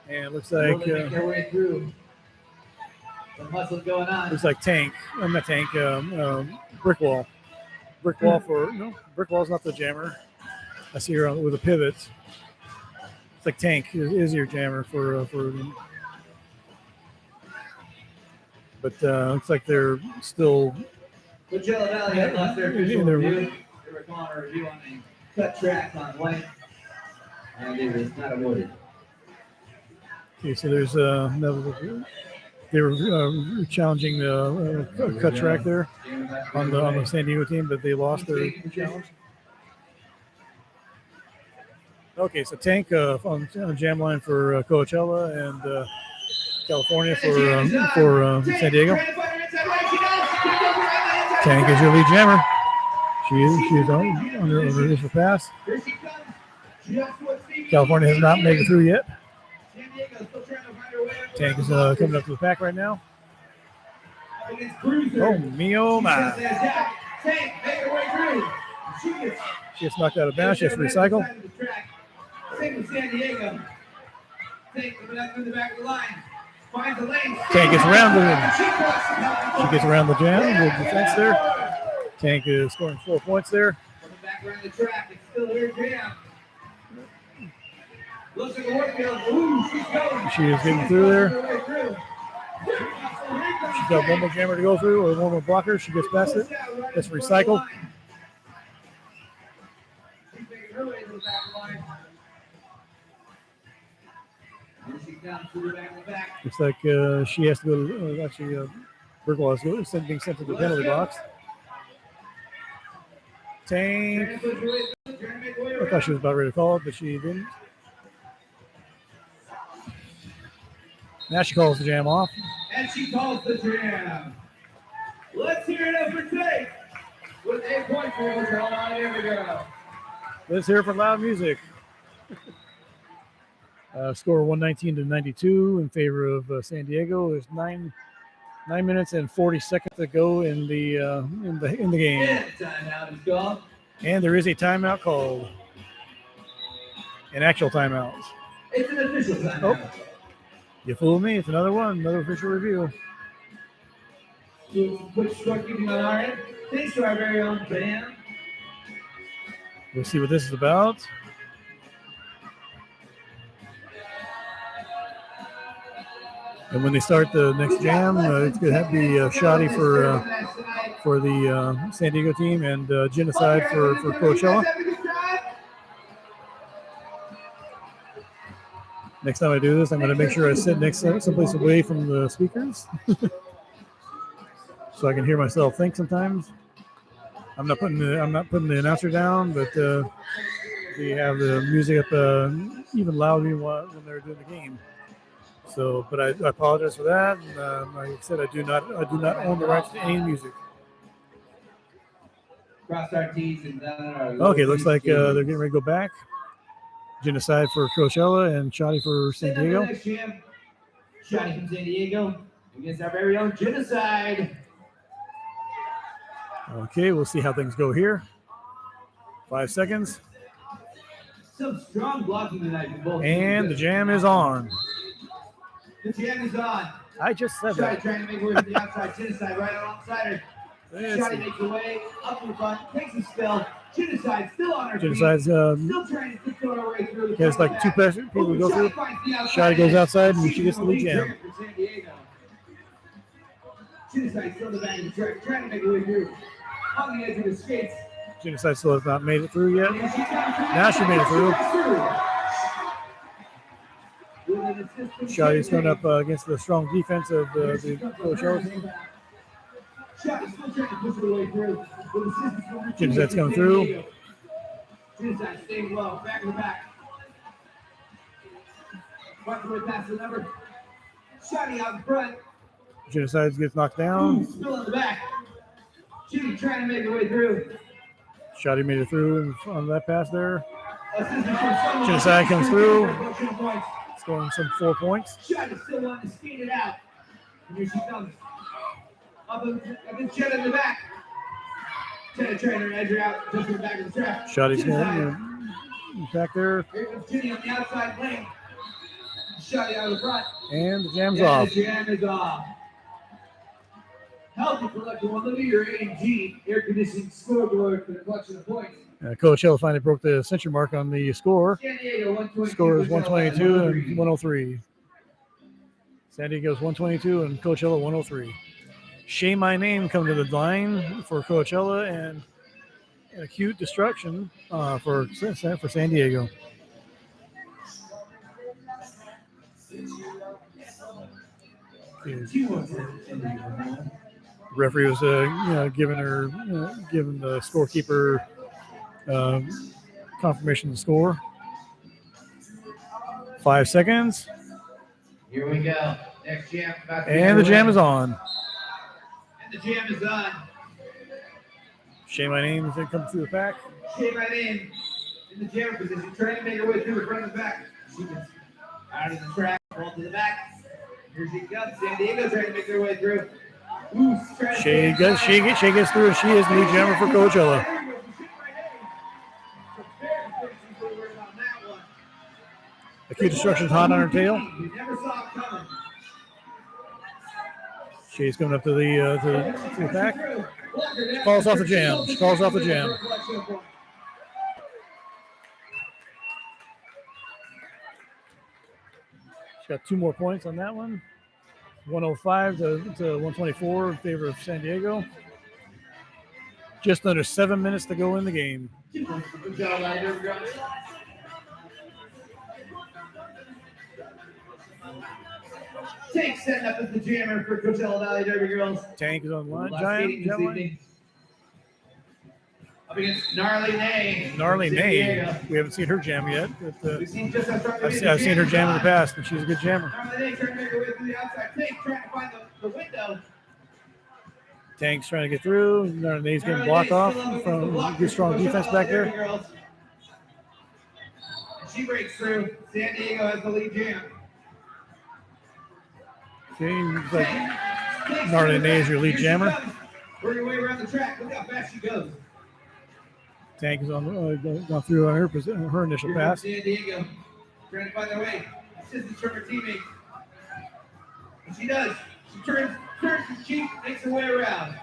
and it looks Will like they make their way through? The muscle going on. Brick Wall. Brick Wall's not the jammer. I see her with a pivot. It's like Tank is your jammer for. But looks like they're still. Coachella Valley had lost their official review. They were calling a review on the cut track on white, and it was not awarded. Okay, so there's they were challenging the cut track there on the San Diego team, but they lost their challenge. Okay, so Tank on jam line for Coachella and California for San Diego. Tank is your lead jammer. She is on her initial pass. Here she comes. Just what CVDG California has not made it through yet. San Diego still trying to find her way up. Tank is coming up to the pack right now. Against Bruiser. Oh, me oh my. Tank, make her way through. She gets knocked out of bounds. She has to recycle. Same with San Diego. Tank coming up through the back of the line. Finds the lane. Tank gets around she gets around the jam. Good defense there. Tank is scoring 4 points there. Coming back around the track. It's still her jam. Looks like a workfield. Ooh, she's going. She is getting through there. She's got one more jammer to go through, or one more blocker. She gets past it. Gets recycled. She's making her way to the back of the line. Here she comes to the back of the back. Looks like she has to go to, Burkle is being sent to the penalty box. Tank. I thought she was about ready to call it, but she didn't. Now she calls the jam off. And she calls the jam. Let's hear it up for Tank with 8 points for Coachella. Here we go. Let's hear it for loud music. Score 119-92 in favor of San Diego. There's 9 minutes and 40 seconds to go in the game. Yeah, timeout is gone. And there is a timeout called. An actual timeout. It's an official timeout. Oh, you fooled me. It's another one. Another official review. Do some quick scorekeeping on our end. Thanks to our very own band. We'll see what this is about. And when they start the next jam, it's going to be Shoddy for the San Diego team and Genocide for Coachella. Next time I do this, I'm going to make sure I sit someplace away from the speakers, so I can hear myself think. Sometimes I'm not putting the announcer down, but they have the music up even louder when they're doing the game. So, but I apologize for that. And, like I said, I do not own the rights to any music. Cross our T's and Okay, looks like they're getting ready to go back. Genocide for Coachella and Shoddy for San Diego. Shoddy from San Diego against our very own Genocide. Okay, we'll see how things go here. 5 seconds. Some strong blocking tonight from both. And the jam is on. The jam is on. I just said Shoddy that. trying to make her way to the outside. Genocide right alongside her. Shoddy makes her way up in front, takes a spill. Genocide still on her feet. Genocide's Still trying to tiptoe her way through. has like two people to go through. Shoddy goes outside and she gets the lead jam. Genocide still in the back of the track, trying to make her way through. On the edge of the skates. Genocide still has not made it through yet. Now she made it through. Shoddy's going up against the strong defense of the Coachella team. Genocide's coming through. Genocide staying low, back to the back. Watch the way past the number. Shoddy out in front. Genocide gets knocked down. Still in the back. Judy trying to make her way through. Shoddy made it through on that pass there. Genocide comes through, scoring some 4 points. Shoddy still wanting to speed it out. And here she comes. Up against Jen in the back. Jen trying to edge her out just in the back of the track. Shoddy's going back there. Here comes Jenny on the outside lane. Shoddy out of the front. And the jam's off. The jam is off. Healthy collector one. Look at your AG air conditioning scoreboard for the collection of points. Coachella finally broke the century mark on the score. San Diego 122. Score is 122 and 103. San Diego's 122 and Coachella 103. Shame My Name come to the line for Coachella and Acute Destruction for San Diego. Referee was giving the scorekeeper confirmation of the score. 5 seconds. Here we go. Next jam. And the jam is on. And the jam is on. Say My Name as they come through the pack. Say My Name in the jammer position, trying to make her way through the front and the back. She gets out of the track, roll to the back. Here she comes. San Diego trying to make her way through. Ooh, She gets through, and she is the lead jammer for Coachella. Acute Destruction's hot on her tail. You never saw it coming. She's coming up to the pack. She calls off the jam. She calls off the jam. She's got 2 more points on that one. 105 to 124 in favor of San Diego. Just under 7 minutes to go in the game. Tank setting up as the jammer for Coachella Valley Derby Girls. Tank is on the line. Giant line. Up against Gnarly Nay. Gnarly Nay. We haven't seen her jam yet. But, I've seen her jam in the past, and she's a good jammer. Gnarly Nay trying to make her way through the outside. Tank trying to find the window. Tank's trying to get through. Gnarly Nay's getting blocked off from good strong defense back there. She breaks through. San Diego has the lead jam. Okay, looks like Gnarly Nay is your lead jammer. Work your way around the track. Look how fast she goes. Tank is gone through on her initial pass. San Diego trying to find their way. Assistance from her teammate. And she does. She turns the cheek, makes her way around.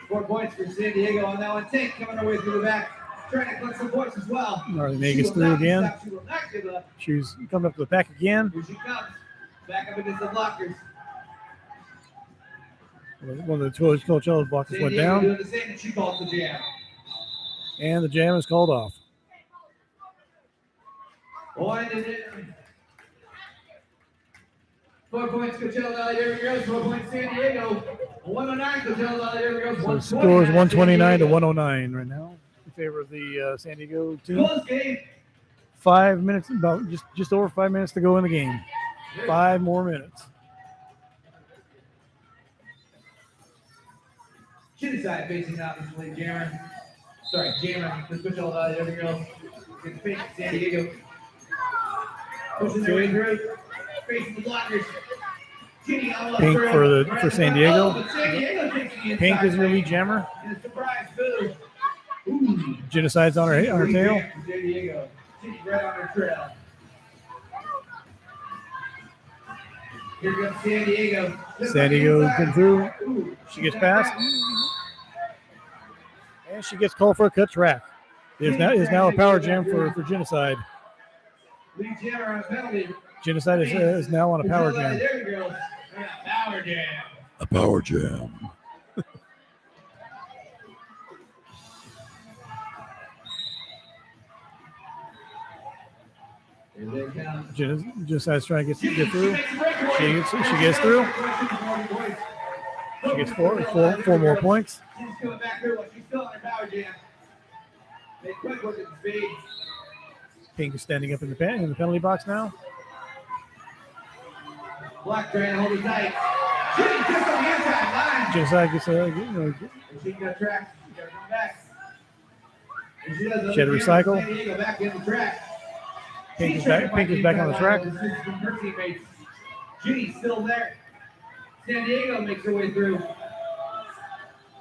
4 points for San Diego on that one. Tank coming her way through the back. Trying to collect some points as well. Gnarly Nay gets through again. She will not give up. She's coming up to the back again. Here she comes. Back up against the blockers. One of the Coachella blockers went down. Doing the same, and she calls the jam. And the jam is called off. 4 points, Coachella Valley Derby Girls. 4 points, San Diego. 109, Coachella Valley Derby Girls. So the score is 129 to 109 right now in favor of the San Diego team. Close game. 5 minutes, about just over 5 minutes to go in the game. 5 more minutes. Shitty side facing out this lead jammer. Sorry, jammer. The Coachella Valley Derby Girls. Gets pink, San Diego. Pushing their way through. Facing the blockers. Pink for San Diego. But San Diego takes the Pink is your lead lane. jammer. And a surprise boo. Ooh. Genocide's on her tail. San Diego. She's right on her trail. Here comes San Diego. San Diego comes through. She gets past. And she gets called for a cut track. It is now a power jam for Genocide. Lead jammer on a penalty. Genocide is now on a power jam. There we go. Power jam. A power jam. Genocide's trying to get through. She gets through. She gets four more points. She's coming back through. She's still on her power jam. They quick look at the speed. Pink is standing up in the penalty box now. Black trying to hold it tight. She just on the inside line. Genocide gets She got track. She got to come back. And she does. She had to recycle. San Diego back in the track. Pink is back on the track. From her teammates. Ginny's still there. San Diego makes her way through.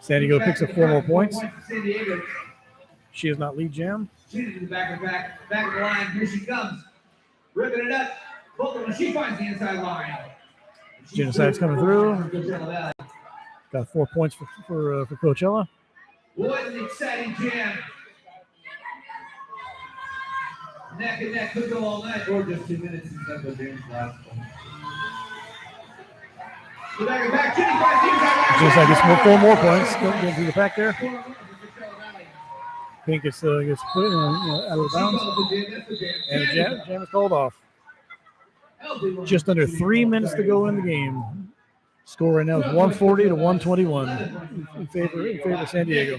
San Diego picks up 4 more points. San Diego. She is not lead jam. Ginny's in the back of the line. Here she comes. Ripping it up. Both of them. She finds the inside line. Genocide's coming through. Got 4 points for Coachella. What an exciting jam. Neck and neck could go all night, or just 2 minutes since that was James' last one. Back. Genocide gets 4 more points. Going through the pack there. Pink gets put out of bounds. And the jam is called off. Just under 3 minutes to go in the game. Score right now is 140 to 121 in favor of San Diego.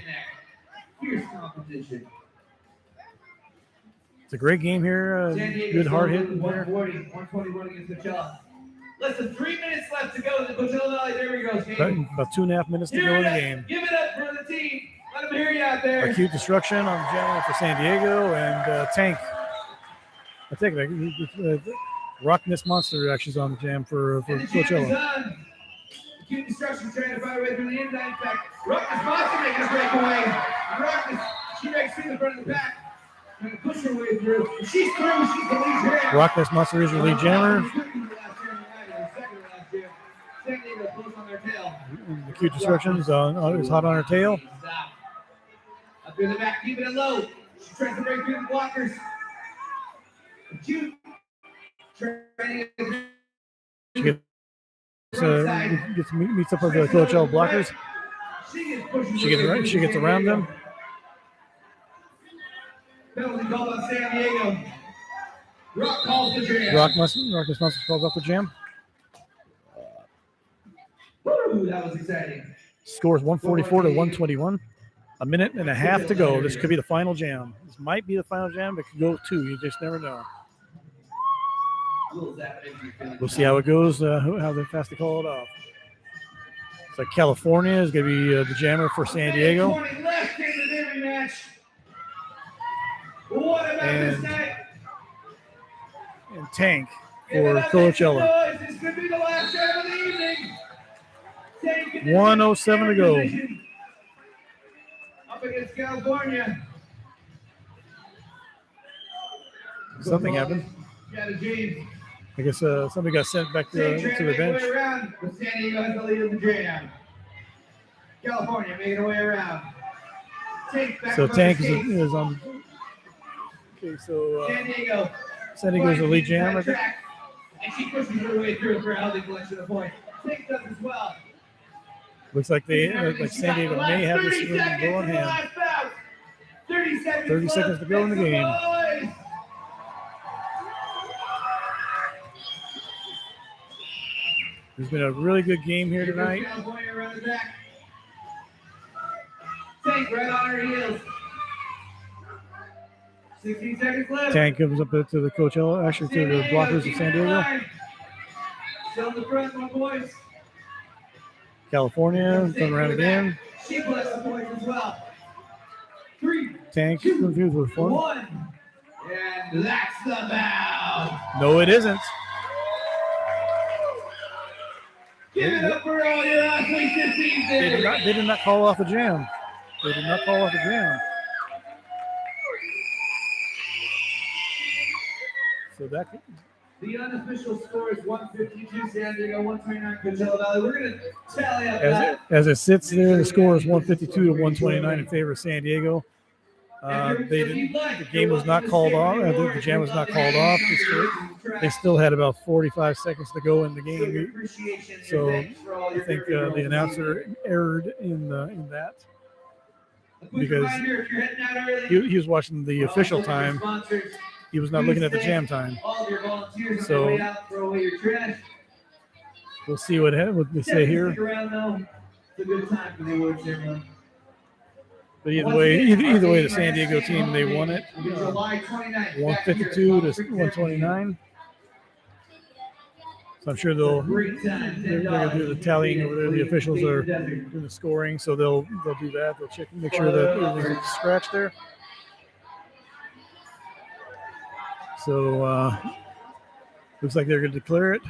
Here's competition. It's a great game here. Good hard hit. 141 against Coachella. Less than 3 minutes left to go in the Coachella Valley Derby Girls game. About 2.5 minutes to go in the game. Give it up for the 13. Let them hear you out there. Acute Destruction on the jam for San Diego, and Tank. I think Rock This Monster actually is on the jam for And the jam is Coachella. on. Acute Destruction trying to find her way through the inside. In fact, Rock This Monster making a breakaway. Rock This, she makes it in the front of the pack. Trying to push her way through. If she's through, she's the lead jammer. Rock This Monster is your lead jammer. San Diego pulls on their tail. Acute Destruction is hot on her tail. Up through the back, keeping it low. She tries to break through the blockers. Acute. She meets up with the Coachella blockers. She gets around them. Penalty called on San Diego. Rock calls the jam. Rock This Monster calls off the jam. Woo, that was exciting. Scores 144 to 121. A minute and a half to go. This could be the final jam. This might be the final jam. It could go 2. You just never know. We'll see how it goes, how fast they call it off. It's like California is going to be the jammer for San Diego. 20 left in the derby match. What about this night? And Tank for Coachella. This could be the last jam of the evening. 1:07 to go. Up against California. Something happened. Got a James. I guess somebody got sent back to the bench. Around, but San Diego has the lead of the jam. California making her way around. So Tank is on. Okay, so San Diego's the lead jam, I think. And she pushes her way through for a healthy collection of points. Tank does as well. Looks like San Diego may have this go in hand. 30 seconds to go in the game. There's been a really good game here tonight. Tank right on her heels. 16 seconds left. Tank comes up to the Coachella, actually to the blockers of San Diego. Still in the front, my boys. California, turn around again. She collects the points as well. 3, Tank confused with 1. 1. And that's the bow. No, it isn't. Give it up for all your athletes this season. They did not call off the jam. They did not call off the jam. So that. The unofficial score is 152 San Diego, 129 Coachella Valley. We're going to tally up that. As it sits there, the score is 152 to 129 in favor of San Diego. The game was not called off. The jam was not called off. They still had about 45 seconds to go in the game. So I think the announcer erred in that because he was watching the official time. He was not looking at the jam time. So we'll see what they say here. But either way, the San Diego team, they won it. 152 to 129. So I'm sure they're going to do the tallying over there. The officials are doing the scoring, so they'll do that. They'll check, make sure that everything's scratched there. So looks like they're going to declare it.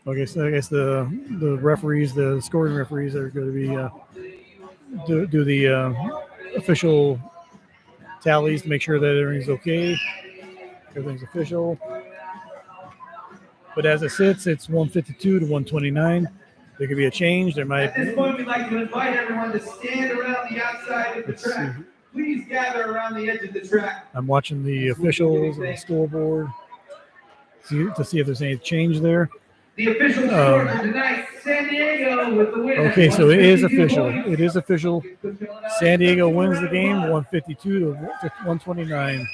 Okay, so I guess the referees, the scoring referees, are going to be do the official tallies to make sure that everything's okay. Everything's official. But as it sits, it's 152 to 129. There could be a change. There might. At this point, we'd like to invite everyone to stand around the outside of the track. Please gather around the edge of the track. I'm watching the officials and the scoreboard to see if there's any change there. The official score for tonight, San Diego with the win. Okay, so it is official. It is official. San Diego wins the game, 152 to 129.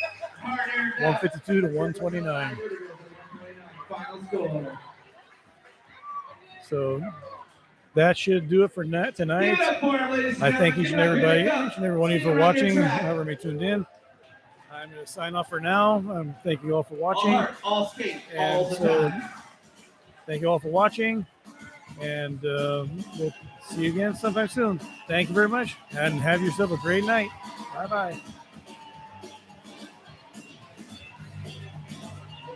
152 to 129. Final score. So that should do it for tonight. I thank each and every one of you for watching, however many tuned in. I'm going to sign off for now. Thank you all for watching. All skate, all the time. Thank you all for watching. And we'll see you again sometime soon. Thank you very much, and have yourself a great night. Bye-bye.